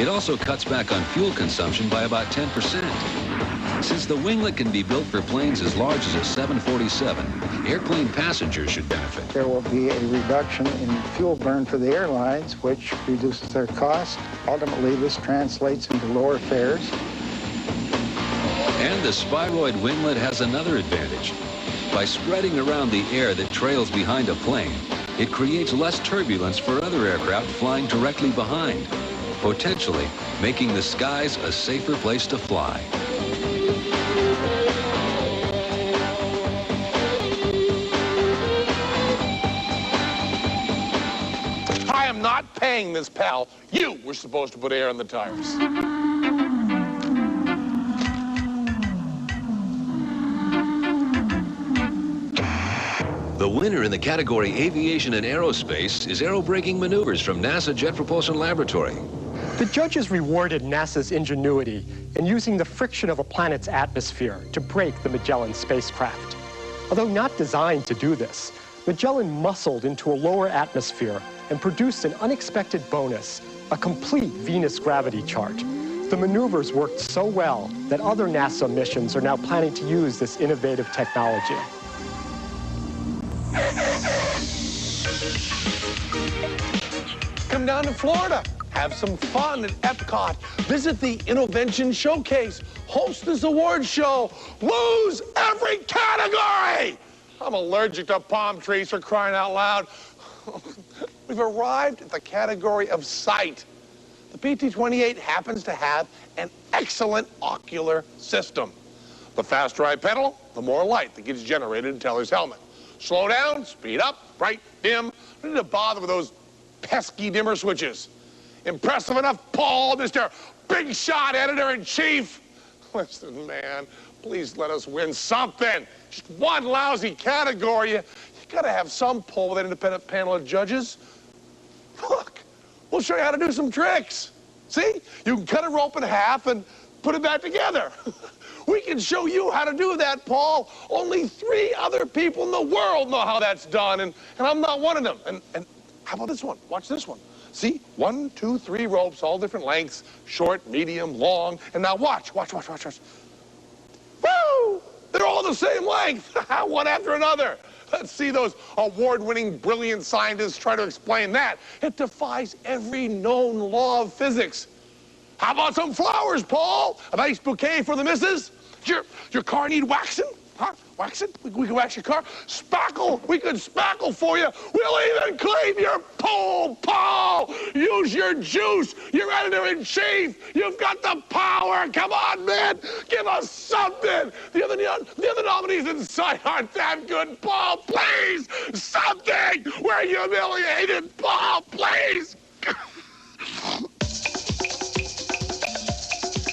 It also cuts back on fuel consumption by about 10%. Since the winglet can be built for planes as large as a 747, airplane passengers should benefit. There will be a reduction in fuel burn for the airlines, which reduces their cost. Ultimately, this translates into lower fares. And the spyroid winglet has another advantage. By spreading around the air that trails behind a plane, it creates less turbulence for other aircraft flying directly behind, potentially making the skies a safer place to fly. I am not paying this, pal. You were supposed to put air in the tires. The winner in the category Aviation and Aerospace is aerobraking maneuvers from NASA Jet Propulsion Laboratory. The judges rewarded NASA's ingenuity in using the friction of a planet's atmosphere to brake the Magellan spacecraft. Although not designed to do this, Magellan muscled into a lower atmosphere and produced an unexpected bonus, a complete Venus gravity chart. The maneuvers worked so well that other NASA missions are now planning to use this innovative technology. Come down to Florida, have some fun at Epcot, visit the Innoventions Showcase, host this award show, lose every category! I'm allergic to palm trees, for crying out loud. We've arrived at the category of sight. The PT-28 happens to have an excellent ocular system. The faster I pedal, the more light that gets generated in Teller's helmet. Slow down, speed up, bright, dim. Don't need to bother with those pesky dimmer switches. Impressive enough, Paul, Mr. Big Shot Editor-in-Chief? Listen, man, please let us win something. Just one lousy category. You gotta have some pull with an independent panel of judges. Look, we'll show you how to do some tricks. See? You can cut a rope in half and put it back together. We can show you how to do that, Paul. Only 3 other people in the world know how that's done, and I'm not one of them. And how about this one? Watch this one. See? 1, 2, 3 ropes, all different lengths, short, medium, long. And now watch. Woo! They're all the same length, one after another. Let's see those award-winning, brilliant scientists try to explain that. It defies every known law of physics. How about some flowers, Paul? A nice bouquet for the missus? Your car need waxing? Huh? Wax it? We can wax your car. Spackle. We can spackle for you. We'll even clean your pool, Paul. Use your juice. You're editor-in-chief. You've got the power. Come on, man. Give us something. The other nominees in sight aren't that good, Paul. Please, something. We're humiliated, Paul. Please.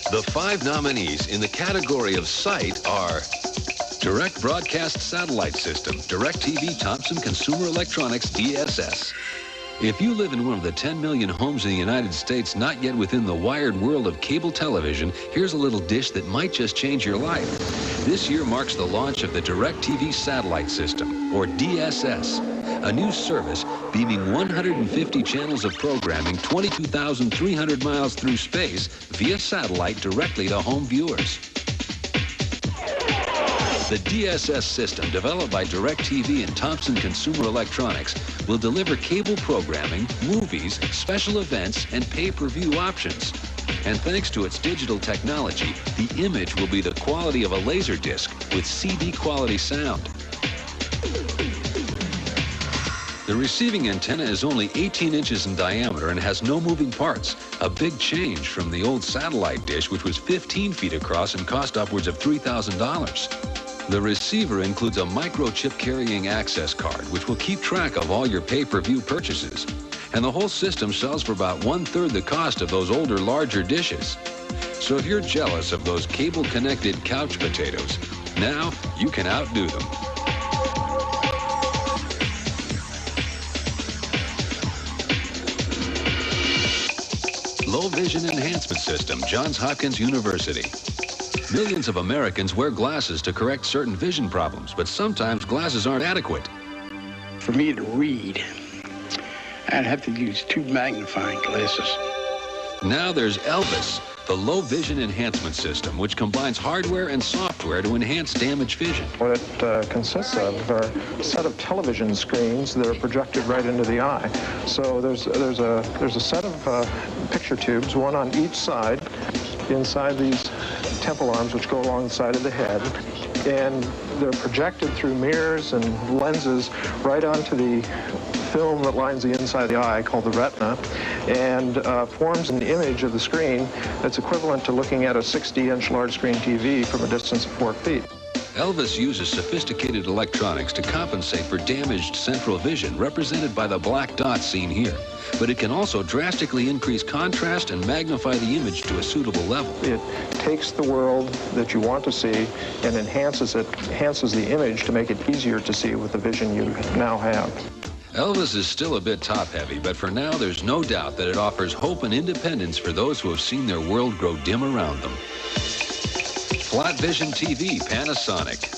The 5 nominees in the category of sight are Direct Broadcast Satellite System, DirecTV Thompson Consumer Electronics DSS. If you live in one of the 10 million homes in the United States not yet within the wired world of cable television, here's a little dish that might just change your life. This year marks the launch of the DirecTV Satellite System, or DSS, a new service beaming 150 channels of programming 22,300 miles through space via satellite directly to home viewers. The DSS system, developed by DirecTV and Thompson Consumer Electronics, will deliver cable programming, movies, special events, and pay-per-view options. And thanks to its digital technology, the image will be the quality of a laser disc with CD-quality sound. The receiving antenna is only 18 inches in diameter and has no moving parts, a big change from the old satellite dish, which was 15 feet across and cost upwards of $3,000. The receiver includes a microchip carrying access card, which will keep track of all your pay-per-view purchases. And the whole system sells for about 1/3 the cost of those older, larger dishes. So if you're jealous of those cable-connected couch potatoes, now you can outdo them. Low Vision Enhancement System, Johns Hopkins University. Millions of Americans wear glasses to correct certain vision problems, but sometimes glasses aren't adequate. For me to read, I'd have to use 2 magnifying glasses. Now there's Elvis, the Low Vision Enhancement System, which combines hardware and software to enhance damaged vision. What it consists of are a set of television screens that are projected right into the eye. So there's a set of picture tubes, one on each side, inside these temple arms, which go along the side of the head, and they're projected through mirrors and lenses right onto the film that lines the inside of the eye, called the retina, and forms an image of the screen that's equivalent to looking at a 60-inch large screen TV from a distance of 4 feet. Elvis uses sophisticated electronics to compensate for damaged central vision, represented by the black dots seen here. But it can also drastically increase contrast and magnify the image to a suitable level. It takes the world that you want to see and enhances the image to make it easier to see with the vision you now have. Elvis is still a bit top-heavy, but for now there's no doubt that it offers hope and independence for those who have seen their world grow dim around them. Flat Vision TV, Panasonic.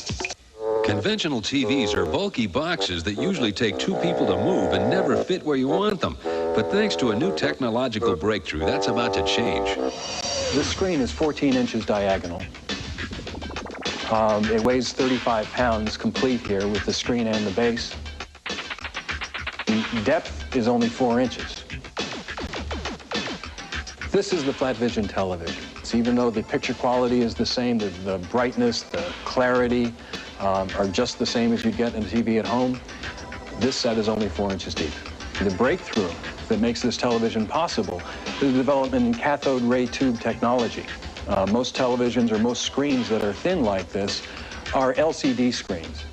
Conventional TVs are bulky boxes that usually take 2 people to move and never fit where you want them. But thanks to a new technological breakthrough, that's about to change. This screen is 14 inches diagonal. It weighs 35 pounds complete here with the screen and the base. The depth is only 4 inches. This is the flat vision television. So even though the picture quality is the same, the brightness, the clarity are just the same as you'd get in a TV at home, this set is only 4 inches deep. The breakthrough that makes this television possible is the development in cathode ray tube technology. Most televisions or most screens that are thin like this are LCD screens.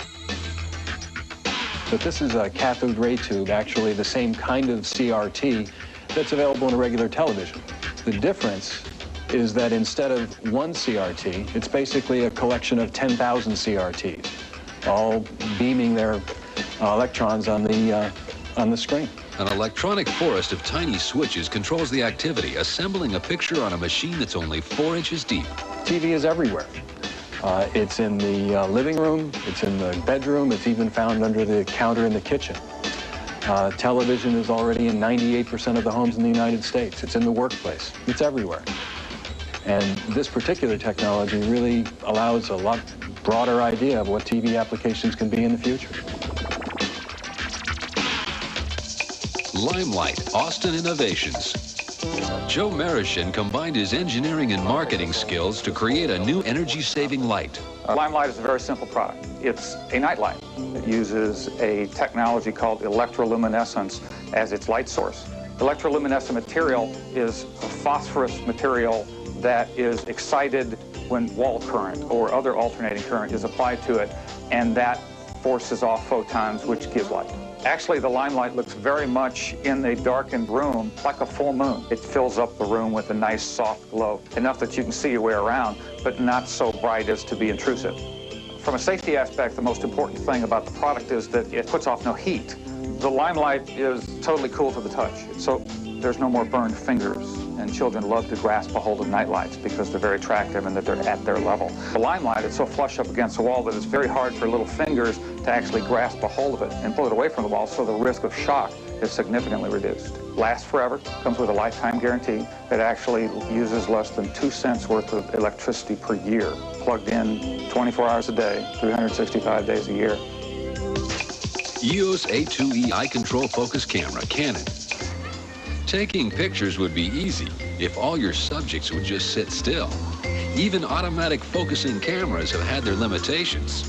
But this is a cathode ray tube, actually the same kind of CRT that's available in a regular television. The difference is that instead of one CRT, it's basically a collection of 10,000 CRTs, all beaming their electrons on the screen. An electronic forest of tiny switches controls the activity, assembling a picture on a machine that's only 4 inches deep. TV is everywhere. It's in the living room, it's in the bedroom, it's even found under the counter in the kitchen. Television is already in 98% of the homes in the United States. It's in the workplace. It's everywhere. And this particular technology really allows a lot broader idea of what TV applications can be in the future. Limelight, Austin Innovations. Joe Marishin combined his engineering and marketing skills to create a new energy-saving light. Limelight is a very simple product. It's a nightlight. It uses a technology called electroluminescence as its light source. Electroluminescent material is a phosphorus material that is excited when wall current or other alternating current is applied to it, and that forces off photons, which give light. Actually, the limelight looks very much in a darkened room like a full moon. It fills up the room with a nice soft glow, enough that you can see your way around, but not so bright as to be intrusive. From a safety aspect, the most important thing about the product is that it puts off no heat. The limelight is totally cool to the touch, so there's no more burned fingers. And children love to grasp a hold of nightlights because they're very attractive and that they're at their level. The limelight is so flush up against the wall that it's very hard for little fingers to actually grasp a hold of it and pull it away from the wall, so the risk of shock is significantly reduced. Lasts forever, comes with a lifetime guarantee that actually uses less than 2 cents worth of electricity per year, plugged in 24 hours a day, 365 days a year. EOS A2E eye control focus camera, Canon. Taking pictures would be easy if all your subjects would just sit still. Even automatic focusing cameras have had their limitations.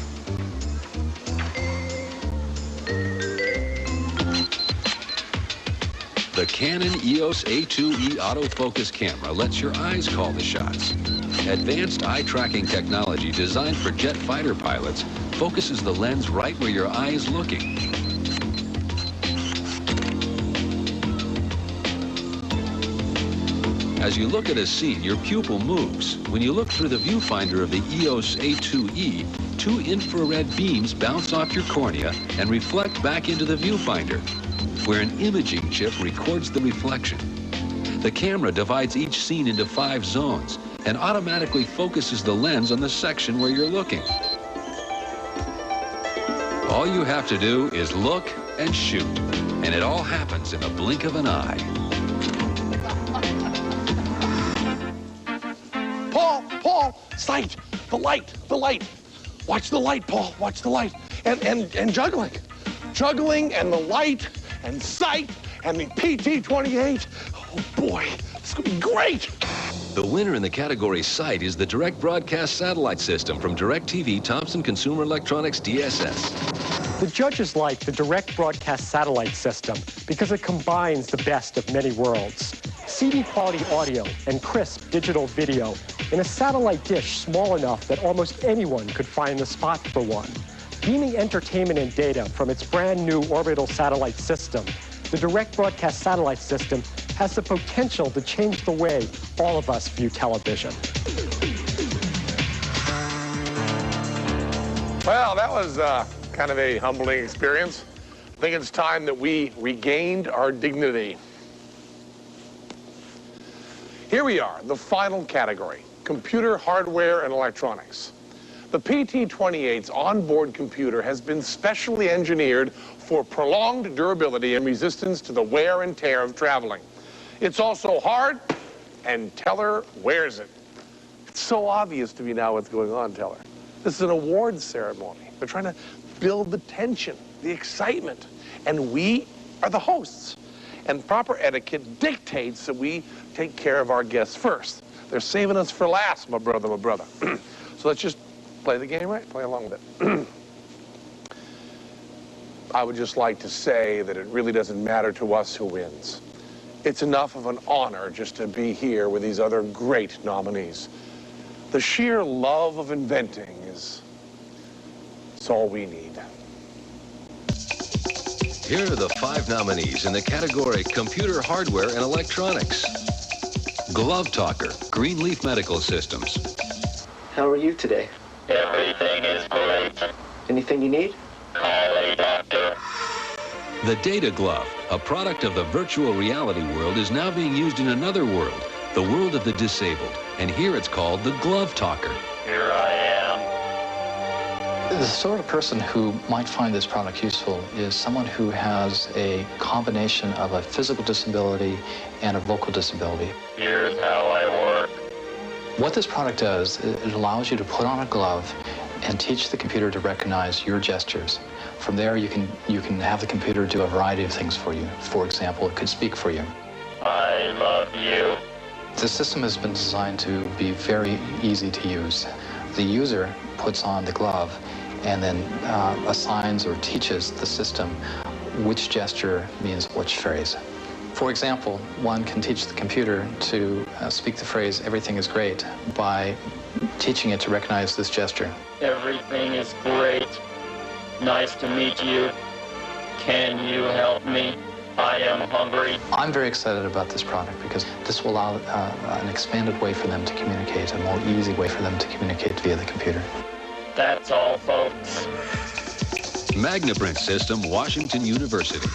The Canon EOS A2E autofocus camera lets your eyes call the shots. Advanced eye tracking technology designed for jet fighter pilots focuses the lens right where your eye is looking. As you look at a scene, your pupil moves. When you look through the viewfinder of the EOS A2E, 2 infrared beams bounce off your cornea and reflect back into the viewfinder, where an imaging chip records the reflection. The camera divides each scene into 5 zones and automatically focuses the lens on the section where you're looking. All you have to do is look and shoot, and it all happens in a blink of an eye. Paul, sight, the light. Watch the light, Paul, watch the light. And juggling. Juggling and the light and sight and the PT-28. Oh boy, this could be great. The winner in the category Sight is the Direct Broadcast Satellite System from DirecTV Thompson Consumer Electronics DSS. The judges like the Direct Broadcast Satellite System because it combines the best of many worlds. CD quality audio and crisp digital video in a satellite dish small enough that almost anyone could find the spot for one. Beaming entertainment and data from its brand new orbital satellite system, the Direct Broadcast Satellite System has the potential to change the way all of us view television. Well, that was kind of a humbling experience. I think it's time that we regained our dignity. Here we are, the final category, computer hardware and electronics. The PT-28's onboard computer has been specially engineered for prolonged durability and resistance to the wear and tear of traveling. It's also hard, and Teller wears it. It's so obvious to me now what's going on, Teller. This is an awards ceremony. They're trying to build the tension, the excitement, and we are the hosts. And proper etiquette dictates that we take care of our guests first. They're saving us for last, my brother, my brother. So let's just play the game right, play along with it. I would just like to say that it really doesn't matter to us who wins. It's enough of an honor just to be here with these other great nominees. The sheer love of inventing is all we need. Here are the 5 nominees in the category Computer Hardware and Electronics. Glove Talker, Greenleaf Medical Systems. How are you today? Everything is great. Anything you need? Call a doctor. The Data Glove, a product of the virtual reality world, is now being used in another world, the world of the disabled. And here it's called the Glove Talker. Here I am. The sort of person who might find this product useful is someone who has a combination of a physical disability and a vocal disability. Here's how I work. What this product does, it allows you to put on a glove and teach the computer to recognize your gestures. From there, you can have the computer do a variety of things for you. For example, it could speak for you. I love you. The system has been designed to be very easy to use. The user puts on the glove and then assigns or teaches the system which gesture means which phrase. For example, one can teach the computer to speak the phrase, "everything is great," by teaching it to recognize this gesture. Everything is great. Nice to meet you. Can you help me? I am hungry. I'm very excited about this product because this will allow an expanded way for them to communicate, a more easy way for them to communicate via the computer. That's all, folks. Magnaprint System, Washington University.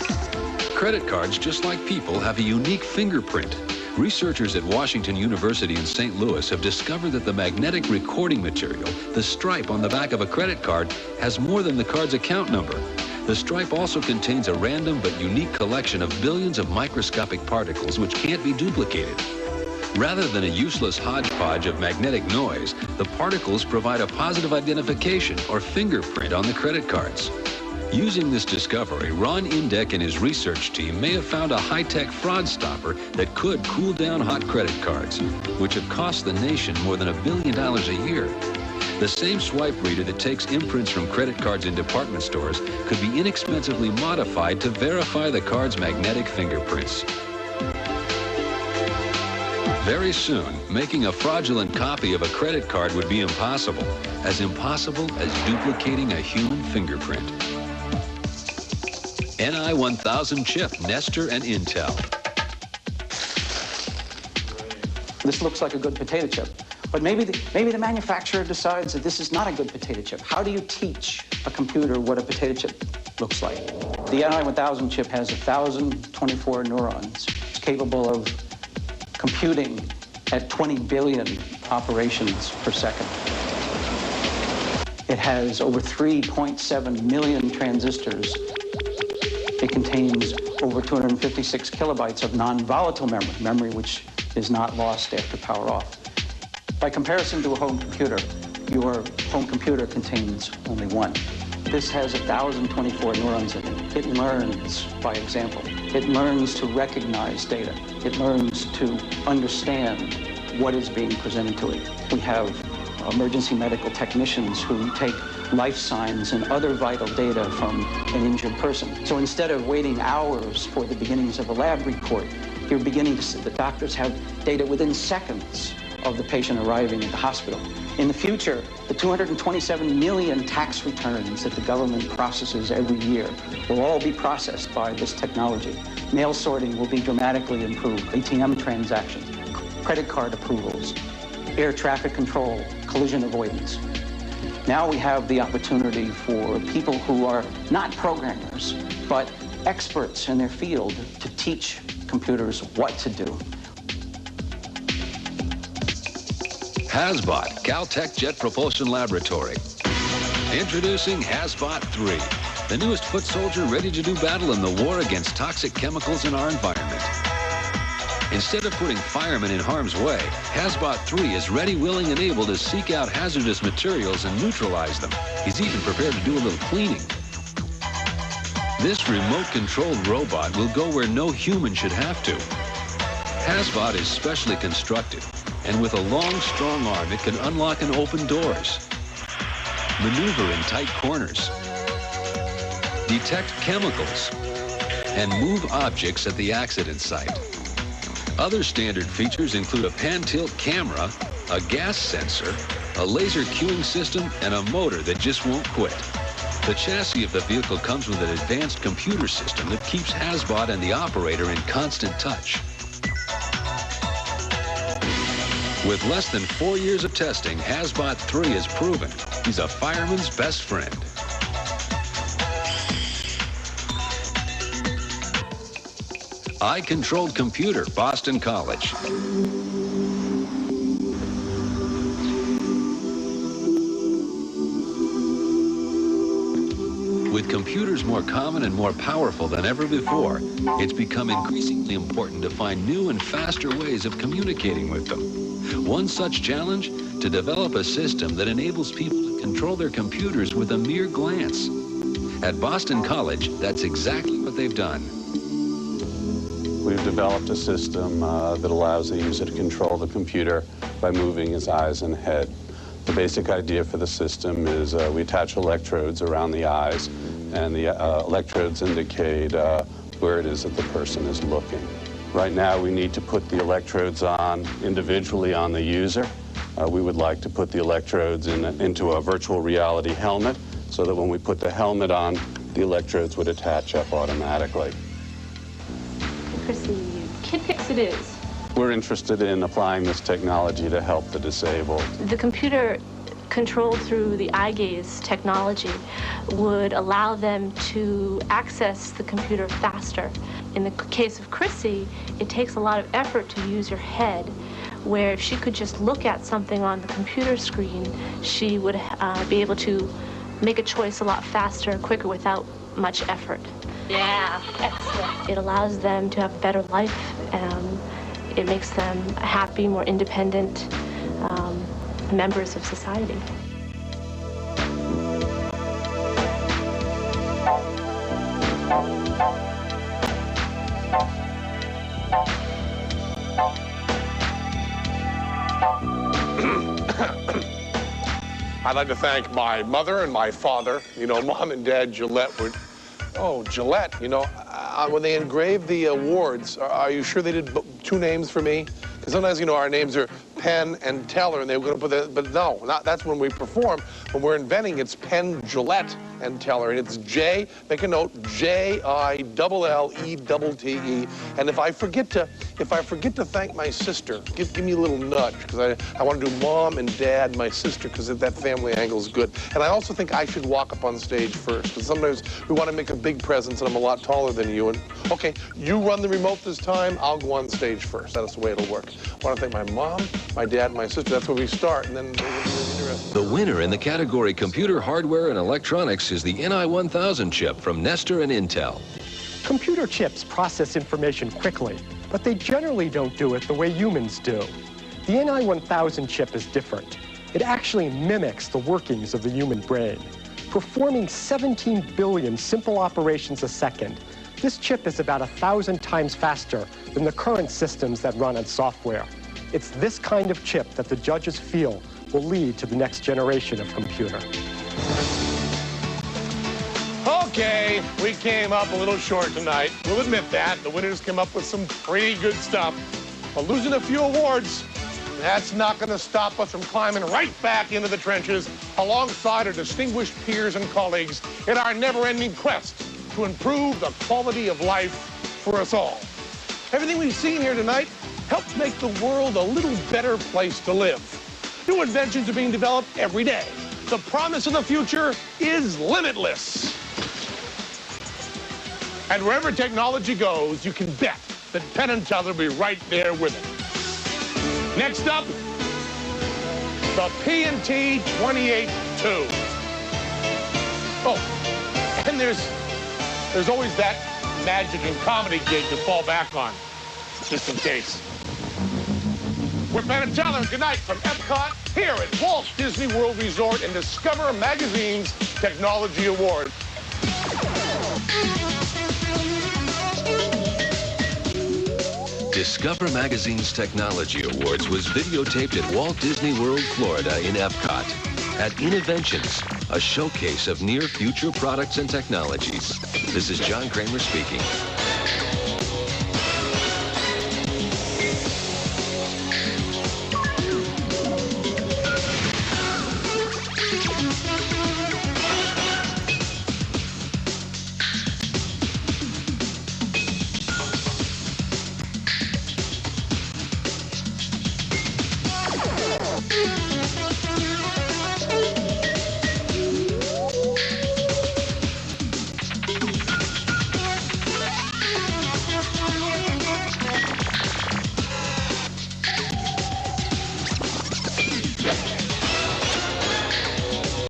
Credit cards, just like people, have a unique fingerprint. Researchers at Washington University in St. Louis have discovered that the magnetic recording material, the stripe on the back of a credit card, has more than the card's account number. The stripe also contains a random but unique collection of billions of microscopic particles which can't be duplicated. Rather than a useless hodgepodge of magnetic noise, the particles provide a positive identification or fingerprint on the credit cards. Using this discovery, Ron Indek and his research team may have found a high-tech fraud stopper that could cool down hot credit cards, which have cost the nation more than $1 billion a year. The same swipe reader that takes imprints from credit cards in department stores could be inexpensively modified to verify the card's magnetic fingerprints. Very soon, making a fraudulent copy of a credit card would be impossible as duplicating a human fingerprint. NI 1000 chip, Nestor and Intel. This looks like a good potato chip, but maybe the manufacturer decides that this is not a good potato chip. How do you teach a computer what a potato chip looks like? The NI 1000 chip has 1,024 neurons. It's capable of computing at 20 billion operations per second. It has over 3.7 million transistors. It contains over 256 kilobytes of non-volatile memory which is not lost after power off. By comparison to a home computer, your home computer contains only one. This has 1,024 neurons in it. It learns by example. It learns to recognize data. It learns to understand what is being presented to it. We have emergency medical technicians who take life signs and other vital data from an injured person. So instead of waiting hours for the beginnings of a lab report, you're beginning to see the doctors have data within seconds of the patient arriving at the hospital. In the future, the 227 million tax returns that the government processes every year will all be processed by this technology. Mail sorting will be dramatically improved. ATM transactions, credit card approvals, air traffic control, collision avoidance. Now we have the opportunity for people who are not programmers, but experts in their field to teach computers what to do. Hasbot, Caltech Jet Propulsion Laboratory. Introducing Hasbot 3, the newest foot soldier ready to do battle in the war against toxic chemicals in our environment. Instead of putting firemen in harm's way, Hazbot 3 is ready, willing, and able to seek out hazardous materials and neutralize them. He's even prepared to do a little cleaning. This remote-controlled robot will go where no human should have to. Hazbot is specially constructed, and with a long, strong arm, it can unlock and open doors, maneuver in tight corners, detect chemicals, and move objects at the accident site. Other standard features include a pan-tilt camera, a gas sensor, a laser cueing system, and a motor that just won't quit. The chassis of the vehicle comes with an advanced computer system that keeps Hazbot and the operator in constant touch. With less than 4 years of testing, Hazbot 3 has proven he's a fireman's best friend. Eye-controlled computer, Boston College. With computers more common and more powerful than ever before, it's become increasingly important to find new and faster ways of communicating with them. One such challenge, to develop a system that enables people to control their computers with a mere glance. At Boston College, that's exactly what they've done. We've developed a system that allows the user to control the computer by moving his eyes and head. The basic idea for the system is we attach electrodes around the eyes, and the electrodes indicate where it is that the person is looking. Right now, we need to put the electrodes on individually on the user. We would like to put the electrodes into a virtual reality helmet so that when we put the helmet on, the electrodes would attach up automatically. Chrissy, Kid Picks it is. We're interested in applying this technology to help the disabled. The computer controlled through the eye gaze technology would allow them to access the computer faster. In the case of Chrissy, it takes a lot of effort to use your head, where if she could just look at something on the computer screen, she would be able to make a choice a lot faster and quicker without much effort. Yeah, excellent. It allows them to have a better life. It makes them happy, more independent members of society. I'd like to thank my mother and my father. You know, Mom and Dad Gillette were... Oh, Gillette, you know, when they engraved the awards, are you sure they did two names for me? Because sometimes, you know, our names are Penn and Teller, and they were going to put that, but no, that's when we perform. When we're inventing, it's Penn, Gillette, and Teller, and it's J, make a note, J-I-L-L-E-T-T-E. And if I forget to thank my sister, give me a little nudge, because I want to do Mom and Dad, my sister, because that family angle is good. And I also think I should walk up on stage first, because sometimes we want to make a big presence, and I'm a lot taller than you. And okay, you run the remote this time, I'll go on stage first. That's the way it'll work. I want to thank my mom, my dad, my sister. That's where we start, and then we're going to be really interesting. The winner in the category Computer Hardware and Electronics is the NI1000 chip from Nestor and Intel. Computer chips process information quickly, but they generally don't do it the way humans do. The NI1000 chip is different. It actually mimics the workings of the human brain, performing 17 billion simple operations a second. This chip is about 1,000 times faster than the current systems that run on software. It's this kind of chip that the judges feel will lead to the next generation of computer. Okay, we came up a little short tonight. We'll admit that. The winners came up with some pretty good stuff. But losing a few awards, that's not going to stop us from climbing right back into the trenches alongside our distinguished peers and colleagues in our never-ending quest to improve the quality of life for us all. Everything we've seen here tonight helps make the world a little better place to live. New inventions are being developed every day. The promise of the future is limitless. And wherever technology goes, you can bet that Penn and Teller will be right there with it. Next up, the P&T 28-2. Oh, and there's always that magic and comedy gig to fall back on. just in case. We're Penn and Teller. Good night from Epcot here at Walt Disney World Resort and Discover Magazine's Technology Award. Discover Magazine's Technology Awards was videotaped at Walt Disney World, Florida in Epcot. At Innoventions, a showcase of near-future products and technologies. This is John Kramer speaking.